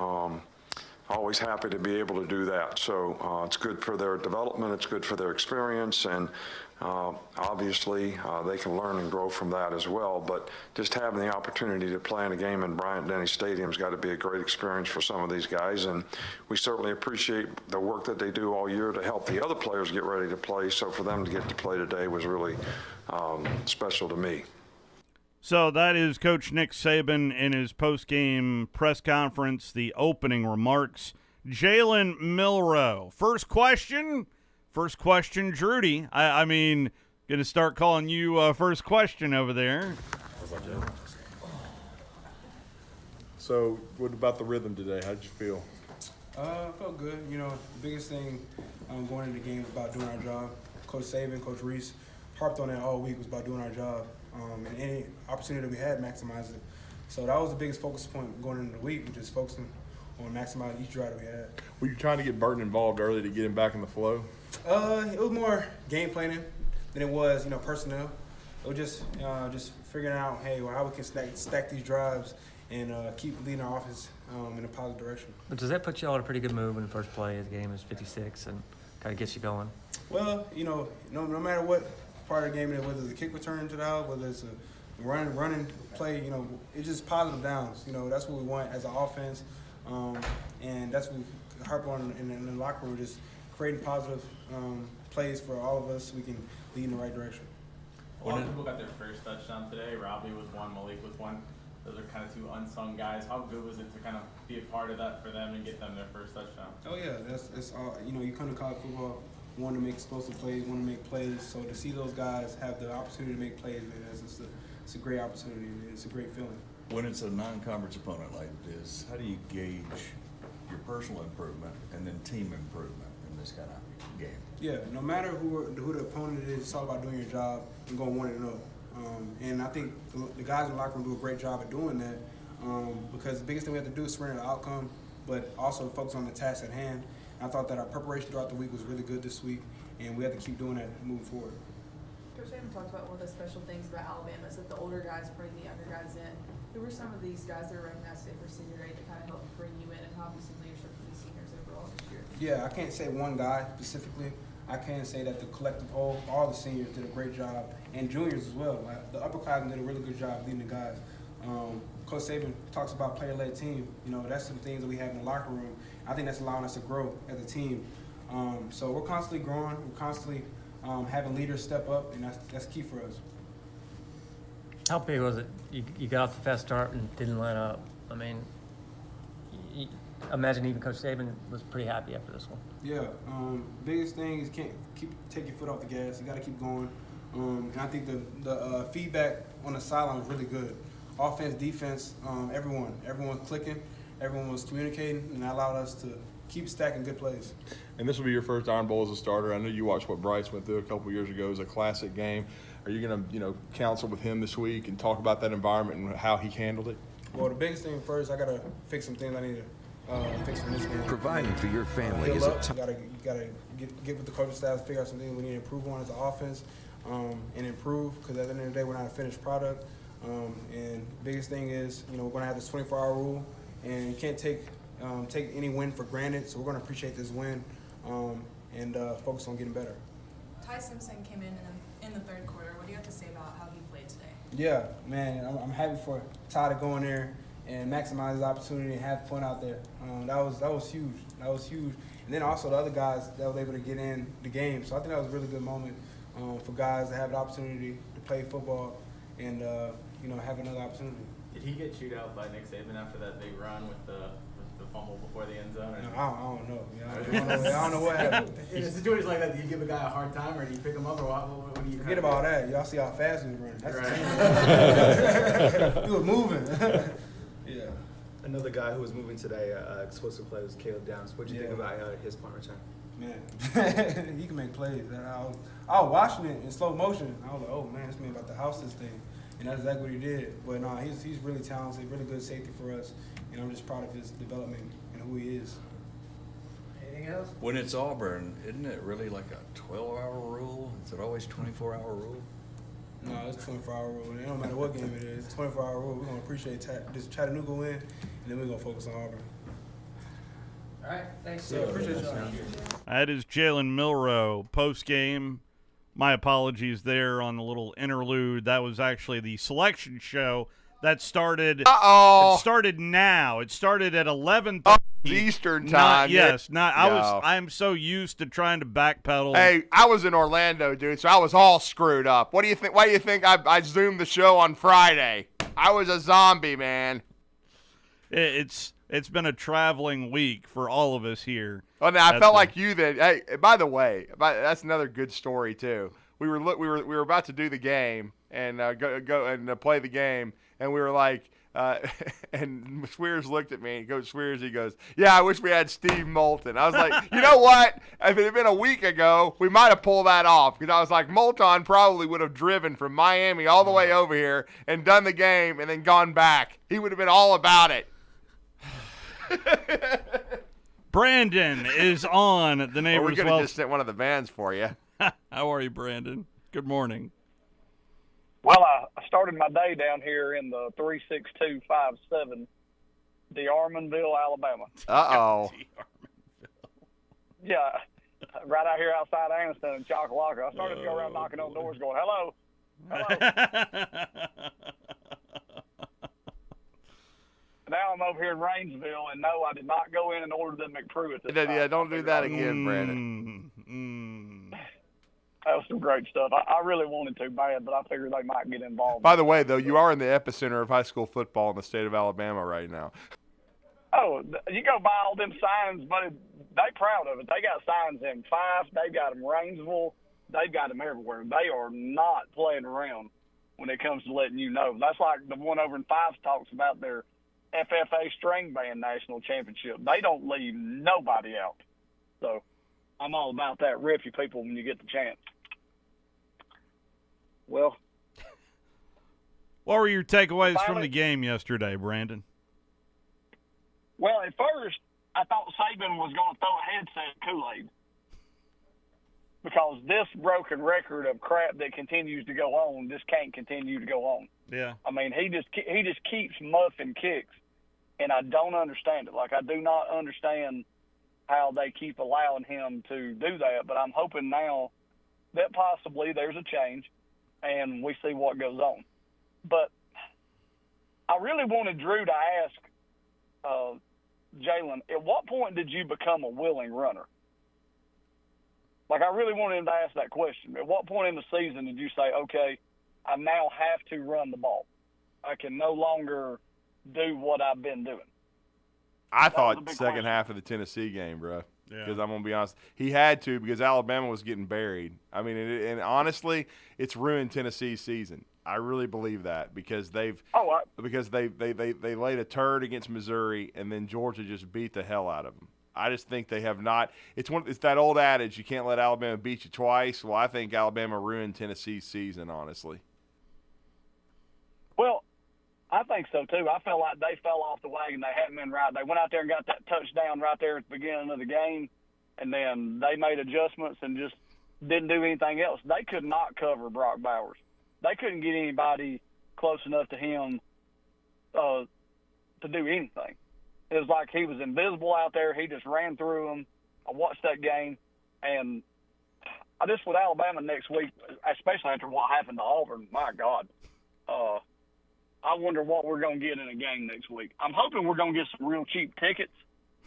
always happy to be able to do that. So it's good for their development. It's good for their experience. And obviously, they can learn and grow from that as well. But just having the opportunity to play in a game in Bryant-Denny Stadium has got to be a great experience for some of these guys. And we certainly appreciate the work that they do all year to help the other players get ready to play. So for them to get to play today was really special to me. So that is Coach Nick Saban in his post-game press conference, the opening remarks. Jalen Milroe. First question, Drudy. I mean, going to start calling you first question over there. So what about the rhythm today? How did you feel? I felt good. The biggest thing going into the game was about doing our job. Coach Saban, Coach Reese harped on that all week, was about doing our job. And any opportunity that we had, maximize it. So that was the biggest focus point going into the week, just focusing on maximizing each drive that we had. Were you trying to get Burton involved early to get him back in the flow? It was more game planning than it was, personnel. It was just figuring out, how we can stack these drives and keep leading our offense in a positive direction. But does that put you all in a pretty good mood when the first play of the game is 56 and kind of gets you going? Well, no matter what part of the game it is, whether it's a kick return to the house, whether it's a running play, it's just positive downs. That's what we want as an offense, and that's what we harp on in the locker room, just creating positive plays for all of us so we can lead in the right direction. A lot of people got their first touchdown today. Robbie was one, Malik was one. Those are kind of two unsung guys. How good was it to kind of be a part of that for them and get them their first touchdown? Oh yeah, that's all. You come to college football, want to make explosive plays, want to make plays. So to see those guys have the opportunity to make plays, man, it's a great opportunity. It's a great feeling. When it's a non-conference opponent like this, how do you gauge your personal improvement and then team improvement in this kind of game? Yeah, no matter who the opponent is, it's all about doing your job and going 1-0. And I think the guys in the locker room do a great job at doing that because the biggest thing we have to do is surrender the outcome, but also focus on the task at hand. And I thought that our preparation throughout the week was really good this week, and we have to keep doing that moving forward. Coach Saban talked about one of the special things about Alabama is that the older guys bring the younger guys in. Who were some of these guys that are recognized today for senior day that kind of helped bring you in and obviously leadership for the seniors overall this year? Yeah, I can't say one guy specifically. I can say that the collective whole, all the seniors did a great job, and juniors as well. The upperclassmen did a really good job leading the guys. Coach Saban talks about player-led team. That's some things that we have in the locker room. I think that's allowing us to grow as a team. So we're constantly growing. We're constantly having leaders step up, and that's key for us. How big was it? You got off the fast start and didn't let up. I mean, imagine even Coach Saban was pretty happy after this one. Yeah, biggest thing is take your foot off the gas. You got to keep going. And I think the feedback on the sideline was really good. Offense, defense, everyone's clicking, everyone was communicating, and that allowed us to keep stacking good plays. And this will be your first Iron Bowl as a starter. I know you watched what Bryce went through a couple years ago. It was a classic game. Are you going to, counsel with him this week and talk about that environment and how he handled it? Well, the biggest thing first, I got to fix some things I need to fix from this game. Providing for your family is you gotta get with the coaching staff, figure out some things we need to improve on as an offense, and improve, because at the end of the day, we're not a finished product. And biggest thing is, we're gonna have this 24-hour rule, and you can't take any win for granted. So we're gonna appreciate this win, and focus on getting better. Ty Simpson came in the third quarter. What do you have to say about how he played today? Yeah, man, I'm happy for Ty to go in there and maximize his opportunity and have fun out there. That was huge. That was huge. And then also the other guys that was able to get in the game. So I think that was a really good moment for guys to have the opportunity to play football and have another opportunity. Did he get chewed out by Nick Saban after that big run with the fumble before the end zone? No, I don't know. I don't know what happened. In situations like that, do you give a guy a hard time, or do you pick him up, or what do you? Forget about that. Y'all see how fast he was running. That's right. He was moving. Yeah. Another guy who was moving today, explosive play, was Caleb Downs. What do you think about his punt return? Man, he can make plays. I was watching it in slow motion. I was like, oh man, this man about to house this thing, and that's exactly what he did. But no, he's really talented, really good safety for us, and I'm just proud of his development and who he is. Anything else? When it's Auburn, isn't it really like a 12-hour rule? Is it always 24-hour rule? No, it's 24-hour rule. It don't matter what game it is. It's 24-hour rule. We're going to appreciate this Chattanooga win, and then we're going to focus on Auburn. All right, thanks. Yeah, appreciate y'all. That is Jalen Milroe post-game. My apologies there on the little interlude. That was actually the selection show that started. It started now. It started at 11:30 Eastern time. I'm so used to trying to backpedal. Hey, I was in Orlando, dude, so I was all screwed up. What do you think? Why do you think I zoomed the show on Friday? I was a zombie, man. It's been a traveling week for all of us here. Oh, now I felt like you then. Hey, by the way, that's another good story too. We were about to do the game and go and play the game, and we were like, and Swears looked at me and goes, he goes, yeah, I wish we had Steve Moulton. I was like, you know what? If it had been a week ago, we might have pulled that off, because I was like, Moulton probably would have driven from Miami all the way over here and done the game and then gone back. He would have been all about it. Brandon is on the Neighbors. We could have just sent one of the vans for you. How are you, Brandon? Good morning. Well, I started started my day down here in the 36257, DeArmonville, Alabama. Uh-oh. Yeah, right out here outside Anniston and Chocolaca. I started to go around knocking on doors going, hello, Now I'm over here in Rainsville, and no, I did not go in and order the McPruitt this time. Yeah, don't do that again, Brandon. That was some great stuff. I really wanted to bad, but I figured they might get involved. By the way, though, you are in the epicenter of high school football in the state of Alabama right now. Oh, you go buy all them signs, but they proud of it. They got signs in Fife. They got them Rainsville. They've got them everywhere. They are not playing around when it comes to letting you know. That's like the one over in Fife talks about their FFA string band national championship. They don't leave nobody out. So I'm all about that. Rip you people when you get the chance. Well, what were your takeaways from the game yesterday, Brandon? Well, at first, I thought Saban was going to throw a headset at Kool-Aid because this broken record of crap that continues to go on just can't continue to go on. Yeah. I mean, he just keeps muffing kicks, and I don't understand it. Like, I do not understand how they keep allowing him to do that, but I'm hoping now that possibly there's a change and we see what goes on. But I really wanted Drew to ask Jalen, at what point did you become a willing runner? Like, I really wanted him to ask that question. At what point in the season did you say, okay, I now have to run the ball? I can no longer do what I've been doing. I thought the second half of the Tennessee game, bro. Yeah. Because I'm going to be honest. He had to because Alabama was getting buried. I mean, and honestly, it's ruined Tennessee's season. I really believe that because they laid a turd against Missouri and then Georgia just beat the hell out of them. I just think they have not. It's that old adage, you can't let Alabama beat you twice. Well, I think Alabama ruined Tennessee's season, honestly. Well, I think so too. I felt like they fell off the wagon. They hadn't been right. They went out there and got that touchdown right there at the beginning of the game, and then they made adjustments and just didn't do anything else. They could not cover Brock Bowers. They couldn't get anybody close enough to him to do anything. It was like he was invisible out there. He just ran through them. I watched that game, and I just with Alabama next week, especially after what happened to Auburn, my God, I wonder what we're going to get in a game next week. I'm hoping we're going to get some real cheap tickets.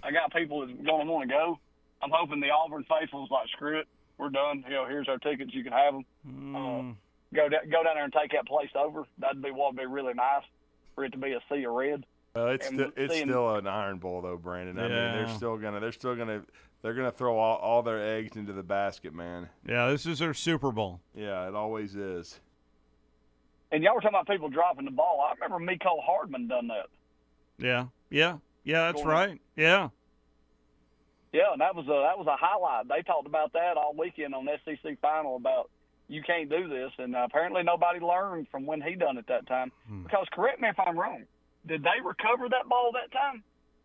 I got people that's going to want to go. I'm hoping the Auburn faithful's like, screw it, we're done. Here's our tickets. You can have them. Go down there and take that place over. That'd be what would be really nice for it to be a sea of red. It's still an Iron Bowl though, Brandon. I mean, they're gonna throw all their eggs into the basket, man. Yeah, this is their Super Bowl. Yeah, it always is. And y'all were talking about people dropping the ball. I remember Mecole Hardman done that. Yeah, that's right. Yeah. Yeah, and that was a highlight. They talked about that all weekend on SEC Final about you can't do this, and apparently nobody learned from when he done it that time. Because correct me if I'm wrong, did they recover that ball that time,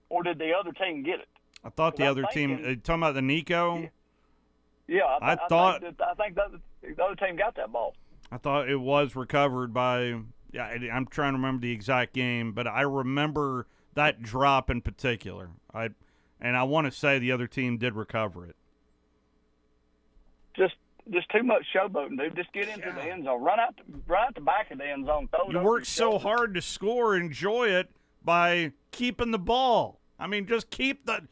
or did the other team get it? I thought the other team. Talking about the Nico. Yeah, I think the other team got that ball. I thought it was recovered by. Yeah, I'm trying to remember the exact game, but I remember that drop in particular. I want to say the other team did recover it. Just too much showboating, dude. Just get into the end zone. Run out the back of the end zone. You work so hard to score, enjoy it by keeping the ball. I mean, just keep the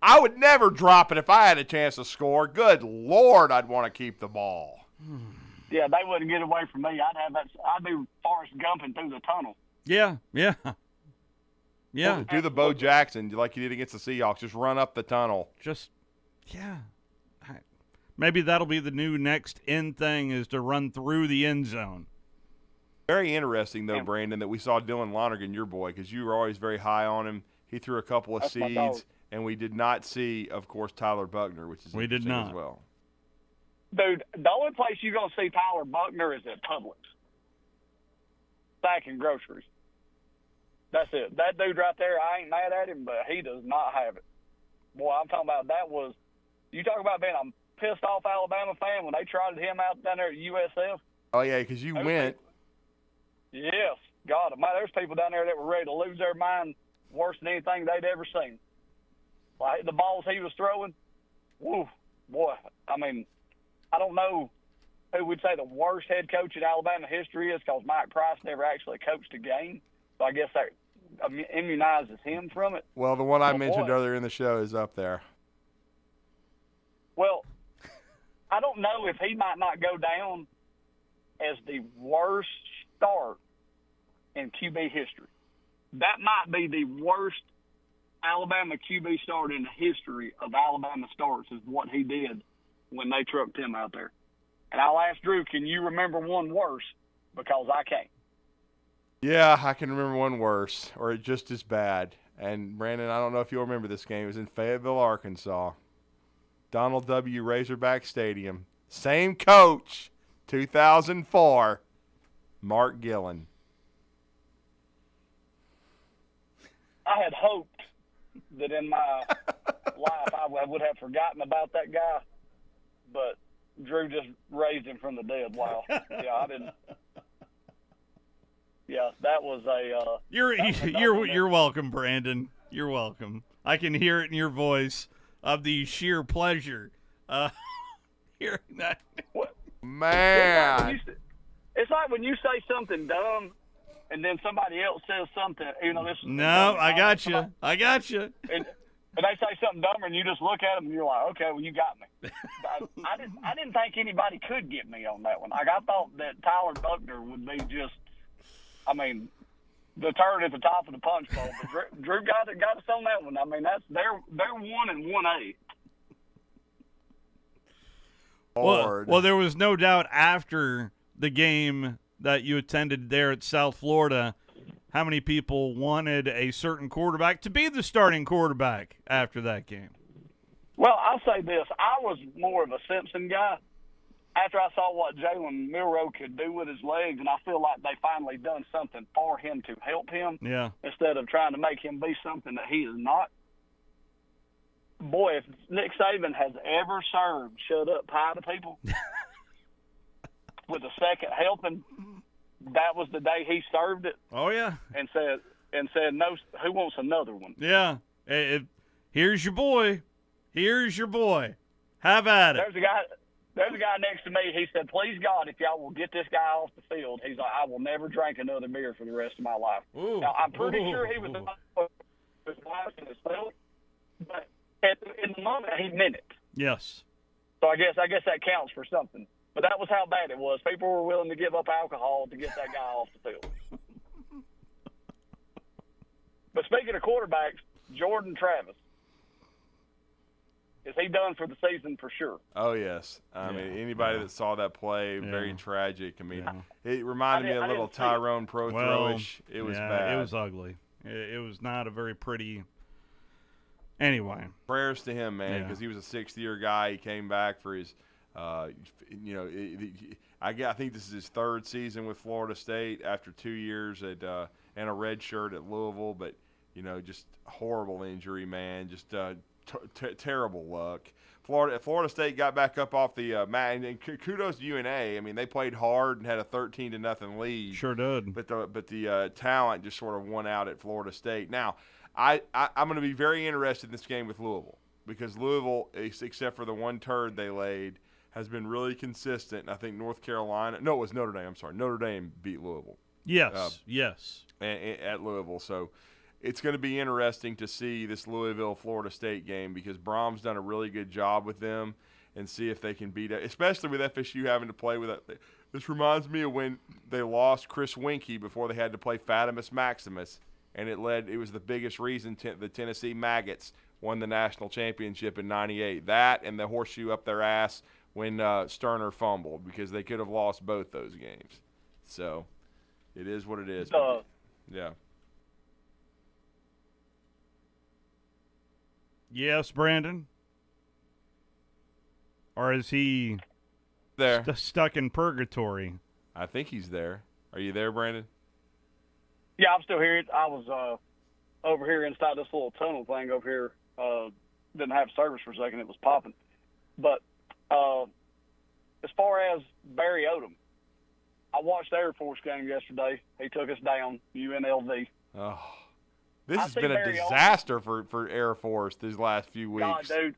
I would never drop it if I had a chance to score. Good Lord, I'd want to keep the ball. Yeah, they wouldn't get away from me. I'd be Forrest Gumping through the tunnel. Yeah. Do the Bo Jackson like you did against the Seahawks. Just run up the tunnel. Maybe that'll be the new next end thing is to run through the end zone. Very interesting, though, Brandon, that we saw Dylan Lonergan, your boy, because you were always very high on him. He threw a couple of seeds, and we did not see, of course, Tyler Buckner, which is interesting as well. Dude, the only place you're going to see Tyler Buckner is at Publix. Stacking groceries. That's it. That dude right there, I ain't mad at him, but he does not have it. Boy, I'm talking about you talk about being a pissed off Alabama fan when they trotted him out down there at USF. Oh, yeah, because you went. Yes, God, there's people down there that were ready to lose their mind worse than anything they'd ever seen. Like the balls he was throwing, woo, boy. I mean, I don't know who would say the worst head coach in Alabama history is, because Mike Price never actually coached a game. So I guess that immunizes him from it. Well, the one I But mentioned boy, earlier in the show is up there. well, I don't know if he might not go down as the worst start in QB history. That might be the worst Alabama QB start in the history of Alabama starts, is what he did when they trucked him out there. And I'll ask Drew, can you remember one worse? Because I can't. Yeah, I can remember one worse, or just as bad. And, Brandon, I don't know if you'll remember this game. It was in Fayetteville, Arkansas. Donald W. Razorback Stadium. Same coach, 2004, Mark Gillen. I had hoped that in my life I would have forgotten about that guy, but Drew just raised him from the dead. Wow. Yeah, I didn't. Yeah, that was a. You're welcome, Brandon. You're welcome. I can hear it in your voice of the sheer pleasure hearing that. Man, it's like when you say something dumb, and then somebody else says something. You know, this. No, I got you. I got you. And they say something dumber, and you just look at them, and you're like, okay, well, you got me. I didn't think anybody could get me on that one. Like, I thought that Tyler Buckner would be just, I mean, the turd at the top of the punch bowl. But Drew got us on that one. I mean, they're 1 and 1A. Well, there was no doubt after the game that you attended there at South Florida how many people wanted a certain quarterback to be the starting quarterback after that game. Well, I'll say this. I was more of a Simpson guy after I saw what Jalen Milroe could do with his legs, and I feel like they finally done something for him to help him instead of trying to make him be something that he is not. Boy, if Nick Saban has ever served shut-up pie to people with a second helping, that was the day he served it. Oh, yeah. And said, no, who wants another one? Yeah. Here's your boy. Here's your boy. Have at it. There's a guy next to me. He said, please, God, if y'all will get this guy off the field, he's like, I will never drink another beer for the rest of my life. Ooh. Now, I'm pretty sure he was but in the moment, he meant it. Yes. So I guess that counts for something. But that was how bad it was. People were willing to give up alcohol to get that guy off the field. But speaking of quarterbacks, Jordan Travis. Is he done for the season for sure? Oh, yes. I mean, anybody that saw that play, very tragic. I mean, it reminded me of a little Tyrone throwish. It was bad. It was ugly. It was not a very pretty. Anyway. Prayers to him, man, because he was a sixth-year guy. He came back for his, I think this is his third season with Florida State after 2 years and a red shirt at Louisville. But, just horrible injury, man. Just terrible luck. Florida State got back up off the mat, and kudos to UNA. I mean, they played hard and had a 13-0 lead. Sure did. But the talent just sort of won out at Florida State. Now, I'm going to be very interested in this game with Louisville, because Louisville, except for the one turd they laid, has been really consistent. And I think North Carolina – no, it was Notre Dame. I'm sorry. Notre Dame beat Louisville. Yes, yes. At Louisville. So it's going to be interesting to see this Louisville-Florida State game, because Brom's done a really good job with them, and see if they can beat it, especially with FSU having to play with it. This reminds me of when they lost Chris Winkie before they had to play Fatimus Maximus, and it was the biggest reason the Tennessee Maggots won the national championship in '98. That and the horseshoe up their ass when Sterner fumbled, because they could have lost both those games. So it is what it is. Yeah. Yes, Brandon? Or is he there stuck in purgatory? I think he's there. Are you there, Brandon? Yeah, I'm still here. I was over here inside this little tunnel thing over here. Didn't have service for a second. It was popping. But as far as Barry Odom, I watched the Air Force game yesterday. He took us down, UNLV. Oh, this I has see been a Barry disaster for Air Force these last few weeks. God,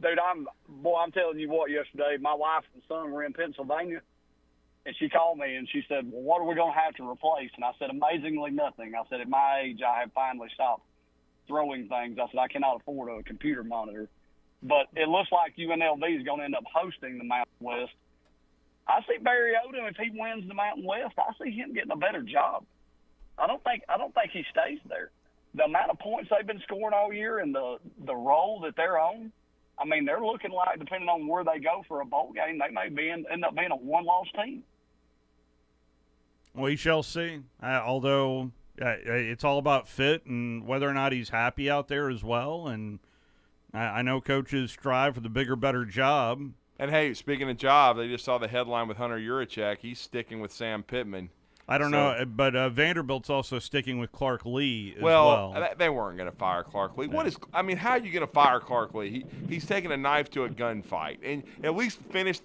dude, I'm telling you what. Yesterday, my wife and son were in Pennsylvania, and she called me and she said, "Well, what are we going to have to replace?" And I said, "Amazingly, nothing." I said, "At my age, I have finally stopped throwing things." I said, "I cannot afford a computer monitor." But it looks like UNLV is going to end up hosting the Mountain West. I see Barry Odom, if he wins the Mountain West, I see him getting a better job. I don't think he stays there. The amount of points they've been scoring all year and the role that they're on, I mean, they're looking like, depending on where they go for a bowl game, they may end up being a one-loss team. We shall see. Although it's all about fit and whether or not he's happy out there as well. And I know coaches strive for the bigger, better job. And, hey, speaking of job, they just saw the headline with Hunter Yurachek. He's sticking with Sam Pittman. I don't know, but Vanderbilt's also sticking with Clark Lee as well. They weren't going to fire Clark Lee. Yeah. How are you going to fire Clark Lee? He's taking a knife to a gunfight, and at least finish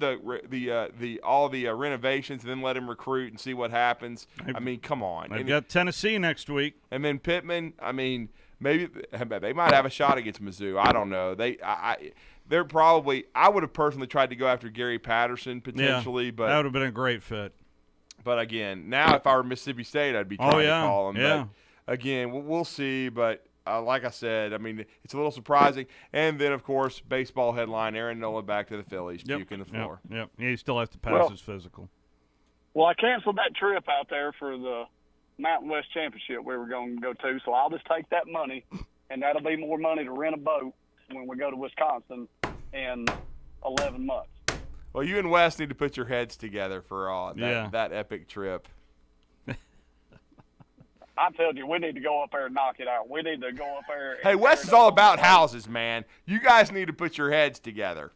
all the renovations, and then let him recruit and see what happens. Come on. They've got Tennessee next week, and then Pittman. Maybe they might have a shot against Mizzou. I don't know. They're probably. I would have personally tried to go after Gary Patterson potentially, but that would have been a great fit. But again, now if I were Mississippi State, I'd be trying to call him. Yeah. But again, we'll see. But like I said, it's a little surprising. And then, of course, baseball headline: Aaron Nola back to the Phillies, puking the floor. Yep. Yeah, he still has to pass his physical. Well, I canceled that trip out there for the Mountain West Championship we were going to go to, so I'll just take that money, and that'll be more money to rent a boat when we go to Wisconsin in 11 months. Well, you and Wes need to put your heads together for that epic trip. I told you, we need to go up there and knock it out. We need to go up there. Hey, Wes is all about houses, man. You guys need to put your heads together.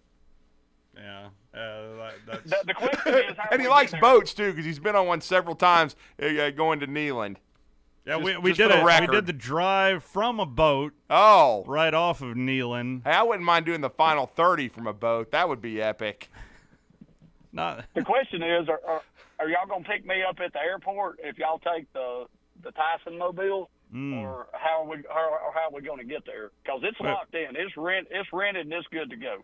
Yeah. The question is, and he likes boats, too, because he's been on one several times going to Neyland. Yeah, we did the drive from a boat. Oh. Right off of Neyland. Hey, I wouldn't mind doing the final 30 from a boat. That would be epic. The question is, are y'all going to pick me up at the airport if y'all take the Tyson Mobile, or how are we going to get there? Because it's locked in, it's rented, and it's good to go.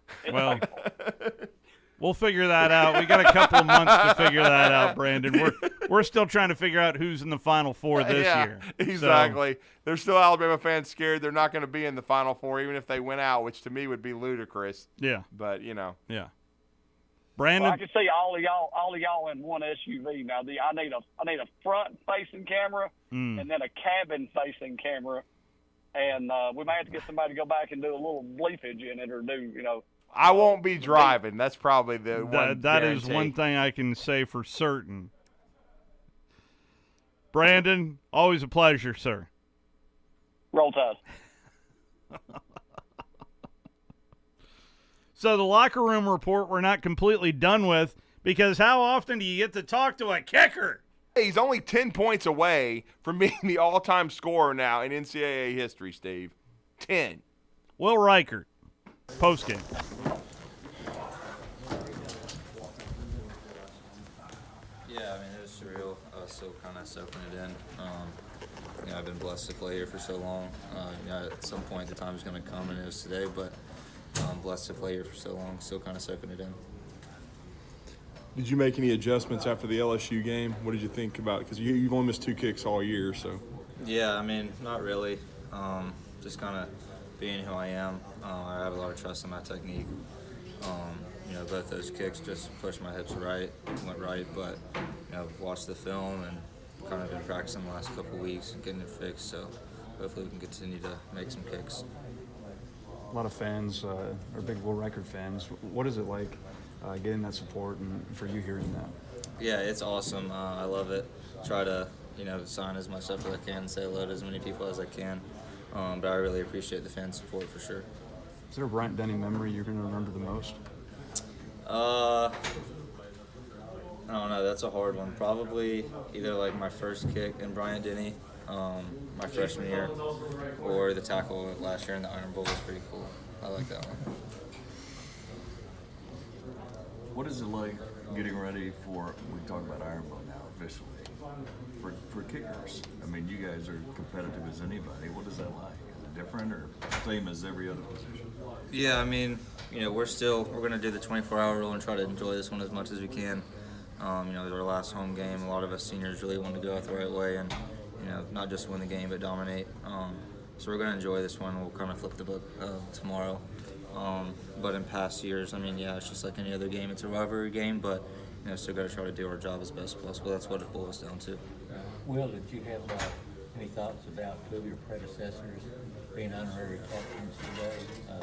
We'll figure that out. We got a couple of months to figure that out, Brandon. We're still trying to figure out who's in the Final Four this year. Exactly. There's still Alabama fans scared they're not going to be in the Final Four, even if they went out, which to me would be ludicrous. Yeah. But Yeah. Brandon, I can see all of y'all in one SUV. Now, I need a front-facing camera and then a cabin-facing camera, and we may have to get somebody to go back and do a little bleepage in it, or do I won't be driving. That's probably the one. That is one thing I can say for certain. Brandon, always a pleasure, sir. Roll Tide. So the locker room report we're not completely done with, because how often do you get to talk to a kicker? He's only 10 points away from being the all-time scorer now in NCAA history, Steve. 10. Will Reichert, postgame. Yeah, it was surreal. Still kind of soaking it in. I've been blessed to play here for so long. At some point the time is going to come, and it was today, but I'm blessed to play here for so long. Still kind of soaking it in. Did you make any adjustments after the LSU game? What did you think about it? Because you've only missed 2 kicks all year, so. Yeah, not really. Just kind of being who I am. I have a lot of trust in my technique. Both those kicks just pushed my hips right, went right, but watched the film and kind of been practicing the last couple of weeks and getting it fixed. So hopefully we can continue to make some kicks. A lot of fans are big Will Reichert fans. What is it like getting that support and for you hearing that? Yeah, it's awesome. I love it. Try to, sign as much stuff as I can, say hello to as many people as I can. But I really appreciate the fan support for sure. Is there a Bryant Denny memory you're going to remember the most? I don't know. That's a hard one. Probably either my first kick in Bryant Denny, my freshman year, or the tackle last year in the Iron Bowl was pretty cool. I like that one. What is it like getting ready for, we talk about Iron Bowl now, officially for kickers? I mean, you guys are competitive as anybody. What is that like? Is it different or same as every other position? Yeah, I mean, we're going to do the 24-hour rule and try to enjoy this one as much as we can. It was our last home game. A lot of us seniors really want to go out the right way and, not just win the game but dominate. So we're going to enjoy this one. We'll kind of flip the book tomorrow. But in past years, it's just like any other game. It's a rivalry game, but still got to try to do our job as best possible. That's what it boils down to. Will, did you have any thoughts about two of your predecessors being honorary captains today,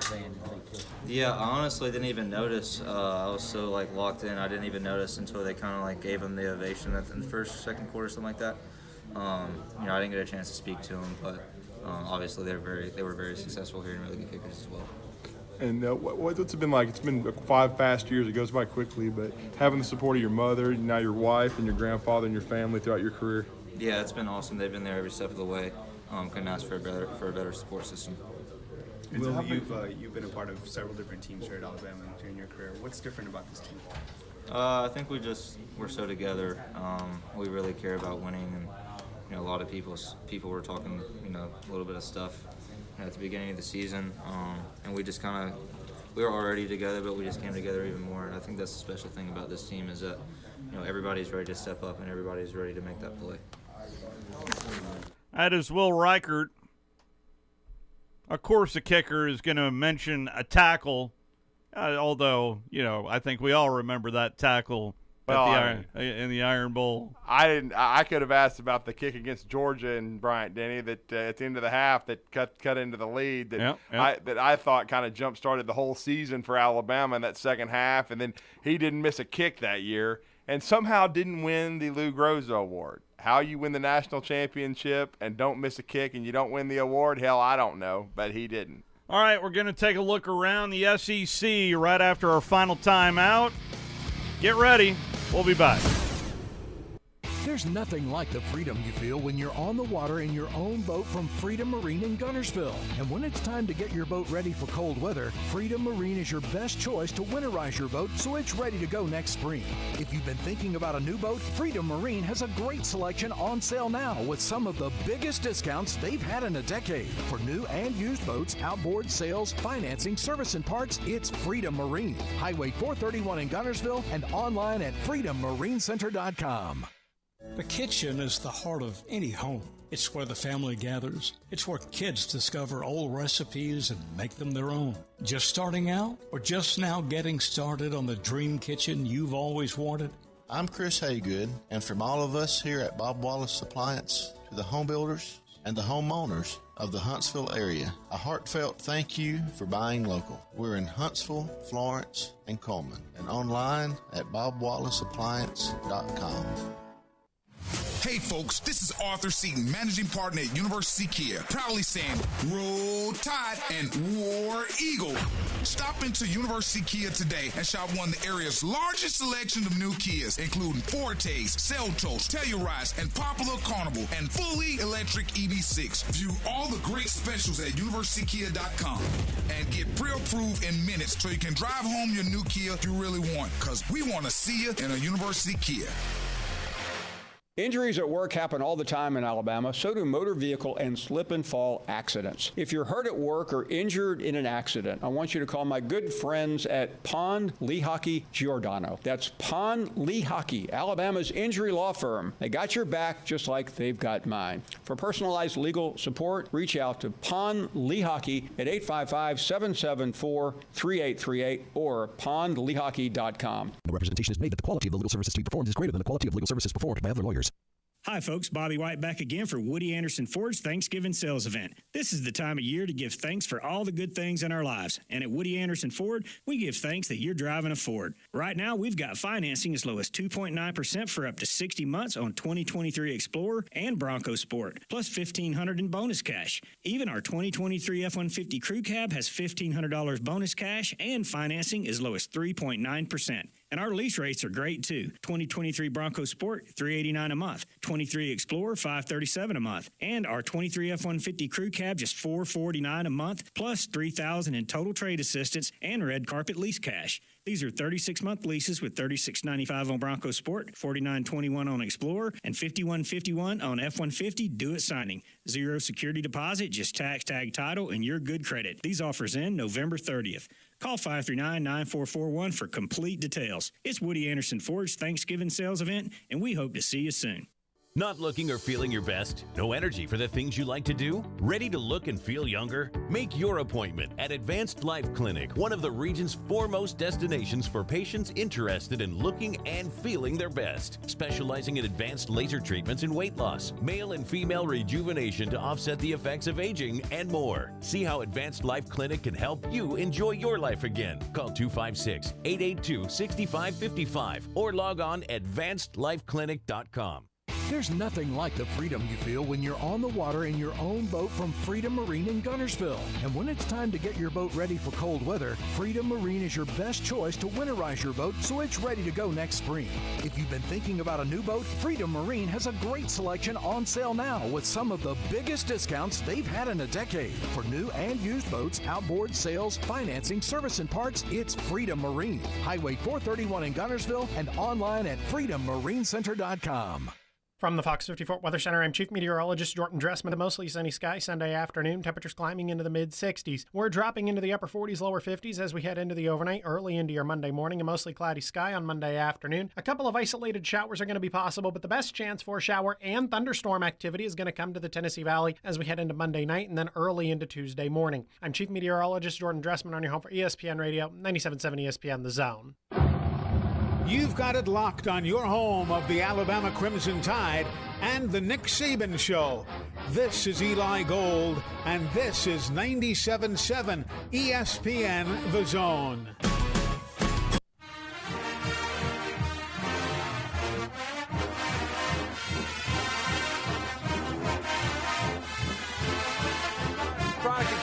Van and Lee Kitchen? Yeah, I honestly didn't even notice. I was so locked in. I didn't even notice until they kind of gave them the ovation in the first, second quarter, something like that. I didn't get a chance to speak to them, but obviously they were very successful here and really good kickers as well. And what's it been like? It's been 5 fast years. It goes by quickly, but having the support of your mother, now your wife, and your grandfather and your family throughout your career. Yeah, it's been awesome. They've been there every step of the way. Couldn't ask for a better support system. Will, you've been a part of several different teams here at Alabama during your career. What's different about this team? I think we're so together. We really care about winning, and a lot of people were talking a little bit of stuff at the beginning of the season, and we just we were already together, but we just came together even more. And I think that's the special thing about this team is that everybody's ready to step up and everybody's ready to make that play. That is Will Reichert. Of course, the kicker is going to mention a tackle, although, I think we all remember that tackle in the Iron Bowl. I could have asked about the kick against Georgia and Bryant Denny that at the end of the half that cut into the lead that I thought kind of jump-started the whole season for Alabama in that second half, and then he didn't miss a kick that year and somehow didn't win the Lou Groza Award. How you win the national championship and don't miss a kick and you don't win the award, hell, I don't know, but he didn't. All right, we're going to take a look around the SEC right after our final timeout. Get ready. We'll be back. There's nothing like the freedom you feel when you're on the water in your own boat from Freedom Marine in Guntersville. And when it's time to get your boat ready for cold weather, Freedom Marine is your best choice to winterize your boat so it's ready to go next spring. If you've been thinking about a new boat, Freedom Marine has a great selection on sale now with some of the biggest discounts they've had in a decade. For new and used boats, outboard sales, financing, service and parts, it's Freedom Marine. Highway 431 in Guntersville and online at freedommarincenter.com. The kitchen is the heart of any home. It's where the family gathers. It's where kids discover old recipes and make them their own. Just starting out or just now getting started on the dream kitchen you've always wanted? I'm Chris Haygood, and from all of us here at Bob Wallace Appliance to the home builders and the homeowners of the Huntsville area, a heartfelt thank you for buying local. We're in Huntsville, Florence, and Coleman, and online at bobwallaceappliance.com. Hey folks, this is Arthur Seaton, Managing Partner at University Kia, proudly saying, Roll Tide and War Eagle. Stop into University Kia today and shop one of the area's largest selection of new Kias, including Fortes, Seltos, Telluride, and Popular Carnival, and fully electric EV6. View all the great specials at universitykia.com and get pre-approved in minutes so you can drive home your new Kia you really want, because we want to see you in a University Kia. Injuries at work happen all the time in Alabama. So do motor vehicle and slip and fall accidents. If you're hurt at work or injured in an accident, I want you to call my good friends at Pond Lehocky Giordano. That's Pond Lehocky, Alabama's injury law firm. They got your back just like they've got mine. For personalized legal support, reach out to Pond Lehocky at 855-774-3838 or pondlehocky.com. The representation is made that the quality of the legal services to be performed is greater than the quality of legal services performed by other lawyers. Hi folks, Bobby White back again for Woody Anderson Ford's Thanksgiving sales event. This is the time of year to give thanks for all the good things in our lives. And at Woody Anderson Ford, we give thanks that you're driving a Ford. Right now, we've got financing as low as 2.9% for up to 60 months on 2023 Explorer and Bronco Sport, plus $1,500 in bonus cash. Even our 2023 F-150 Crew Cab has $1,500 bonus cash and financing as low as 3.9%. And our lease rates are great too. 2023 Bronco Sport, $389 a month. 23 Explorer, $537 a month. And our 23 F-150 Crew Cab, just $449 a month, plus $3,000 in total trade assistance and red carpet lease cash. These are 36-month leases with $36.95 on Bronco Sport, $49.21 on Explorer, and $51.51 on F-150 due at signing. Zero security deposit, just tax, tag, title, and your good credit. These offers end November 30th. Call 539-9441 for complete details. It's Woody Anderson Ford's Thanksgiving sales event, and we hope to see you soon. Not looking or feeling your best? No energy for the things you like to do? Ready to look and feel younger? Make your appointment at Advanced Life Clinic, one of the region's foremost destinations for patients interested in looking and feeling their best. Specializing in advanced laser treatments and weight loss, male and female rejuvenation to offset the effects of aging, and more. See how Advanced Life Clinic can help you enjoy your life again. Call 256-882-6555 or log on advancedlifeclinic.com. There's nothing like the freedom you feel when you're on the water in your own boat from Freedom Marine in Guntersville. And when it's time to get your boat ready for cold weather, Freedom Marine is your best choice to winterize your boat so it's ready to go next spring. If you've been thinking about a new boat, Freedom Marine has a great selection on sale now with some of the biggest discounts they've had in a decade. For new and used boats, outboard sales, financing, service and parts, it's Freedom Marine. Highway 431 in Guntersville and online at freedommarincenter.com. From the Fox 54 Weather Center, I'm Chief Meteorologist Jordan Dressman. A mostly sunny sky Sunday afternoon. Temperatures climbing into the mid-60s. We're dropping into the upper 40s, lower 50s as we head into the overnight, early into your Monday morning. A mostly cloudy sky on Monday afternoon. A couple of isolated showers are going to be possible, but the best chance for shower and thunderstorm activity is going to come to the Tennessee Valley as we head into Monday night and then early into Tuesday morning. I'm Chief Meteorologist Jordan Dressman on your home for ESPN Radio, 97.7 ESPN The Zone. You've got it locked on your home of the Alabama Crimson Tide and the Nick Saban Show. This is Eli Gold, and this is 97.7 ESPN The Zone.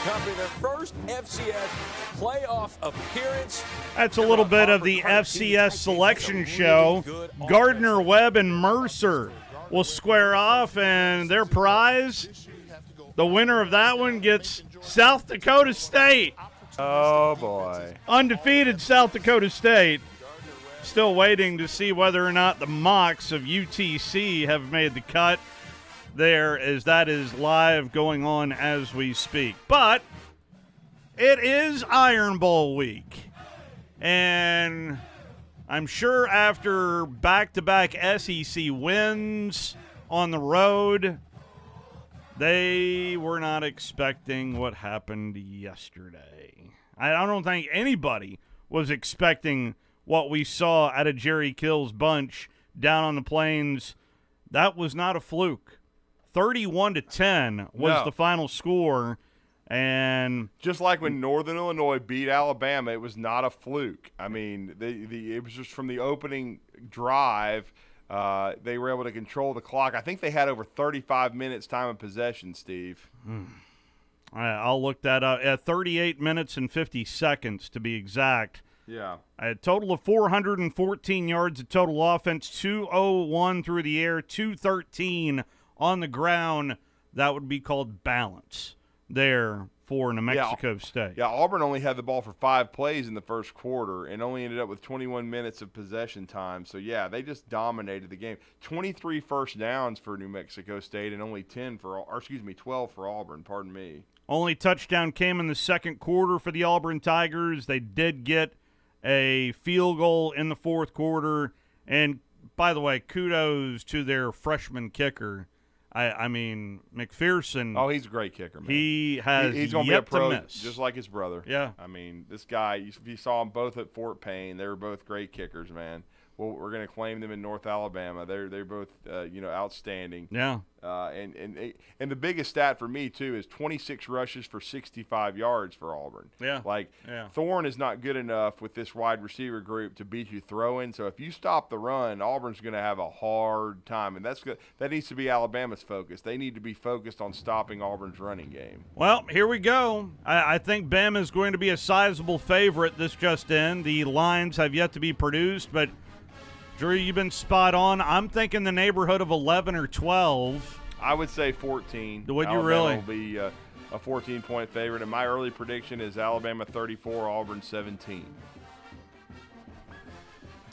Company, their first FCS playoff appearance. That's a little bit of the FCS selection show. Gardner Webb and Mercer will square off, and their prize, the winner of that one gets South Dakota State. Oh, boy. Undefeated South Dakota State. Still waiting to see whether or not the Mocs of UTC have made the cut there, as that is live going on as we speak. But it is Iron Bowl week, and I'm sure after back-to-back SEC wins on the road, they were not expecting what happened yesterday. I don't think anybody was expecting what we saw out of Jerry Kill's bunch down on the plains. That was not a fluke. 31-10 was the final score, and just like when Northern Illinois beat Alabama, it was not a fluke. I mean, it was just from the opening drive, they were able to control the clock. I think they had over 35 minutes time of possession, Steve. I'll look that up. At 38 minutes and 50 seconds to be exact. Yeah. A total of 414 yards of total offense, 201 through the air, 213 on the ground. That would be called balance there for New Mexico State. Yeah, Auburn only had the ball for 5 plays in the first quarter and only ended up with 21 minutes of possession time. So, yeah, they just dominated the game. 23 first downs for New Mexico State and only 12 for Auburn, pardon me. Only touchdown came in the second quarter for the Auburn Tigers. They did get a field goal in the fourth quarter. And, by the way, kudos to their freshman kicker. I mean, McPherson. Oh, he's a great kicker, man. He's going to be a pro, miss. just like his brother. Yeah. I mean, this guy, you saw them both at Fort Payne. They were both great kickers, man. Well, we're going to claim them in North Alabama. They're both outstanding. Yeah. And the biggest stat for me too is 26 rushes for 65 yards for Auburn. Yeah. Thorne is not good enough with this wide receiver group to beat you throwing. So if you stop the run, Auburn's going to have a hard time, and that needs to be Alabama's focus. They need to be focused on stopping Auburn's running game. Well, here we go. I think Bama is going to be a sizable favorite this just in. The lines have yet to be produced, but Drew, you've been spot on. I'm thinking the neighborhood of 11 or 12. I would say 14. Would you really? Alabama will be a 14-point favorite, and my early prediction is Alabama 34, Auburn 17.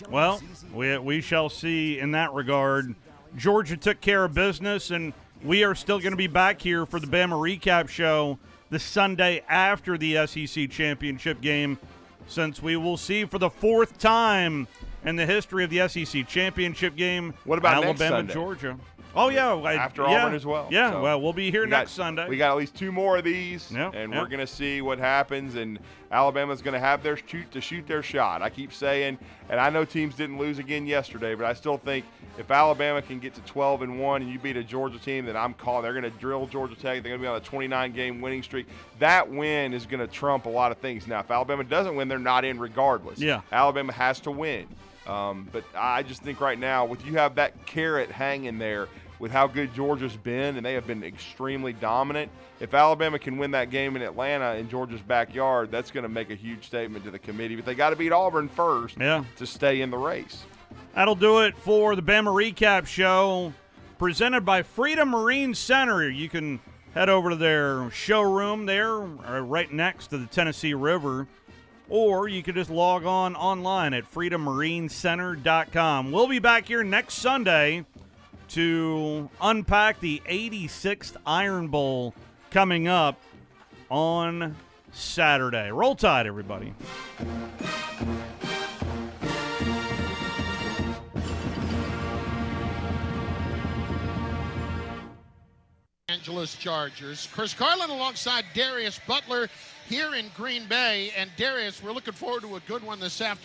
Well, we shall see in that regard. Georgia took care of business, and we are still going to be back here for the Bama Recap Show the Sunday after the SEC Championship game, since we will see for the fourth time in the history of the SEC Championship game, what about Alabama, next Sunday? Georgia. Oh, yeah. After Auburn as well. Yeah, So well, we'll be here next Sunday. We got at least 2 more of these, and we're going to see what happens. And Alabama's going to have their shoot their shot. I keep saying, and I know teams didn't lose again yesterday, but I still think if Alabama can get to 12-1 and you beat a Georgia team that I'm calling, they're going to drill Georgia Tech. They're going to be on a 29-game winning streak. That win is going to trump a lot of things. Now, if Alabama doesn't win, they're not in regardless. Yeah. Alabama has to win. But I just think right now, with you have that carrot hanging there with how good Georgia's been, and they have been extremely dominant. If Alabama can win that game in Atlanta in Georgia's backyard, that's going to make a huge statement to the committee. But they got to beat Auburn first to stay in the race. That'll do it for the Bama Recap Show, presented by Freedom Marine Center. You can head over to their showroom there, right next to the Tennessee River, or you could just log on online at freedommarincenter.com. We'll be back here next Sunday to unpack the 86th Iron Bowl coming up on Saturday. Roll Tide, everybody. Angeles Chargers. Chris Carlin alongside Darius Butler here in Green Bay. And Darius, we're looking forward to a good one this afternoon.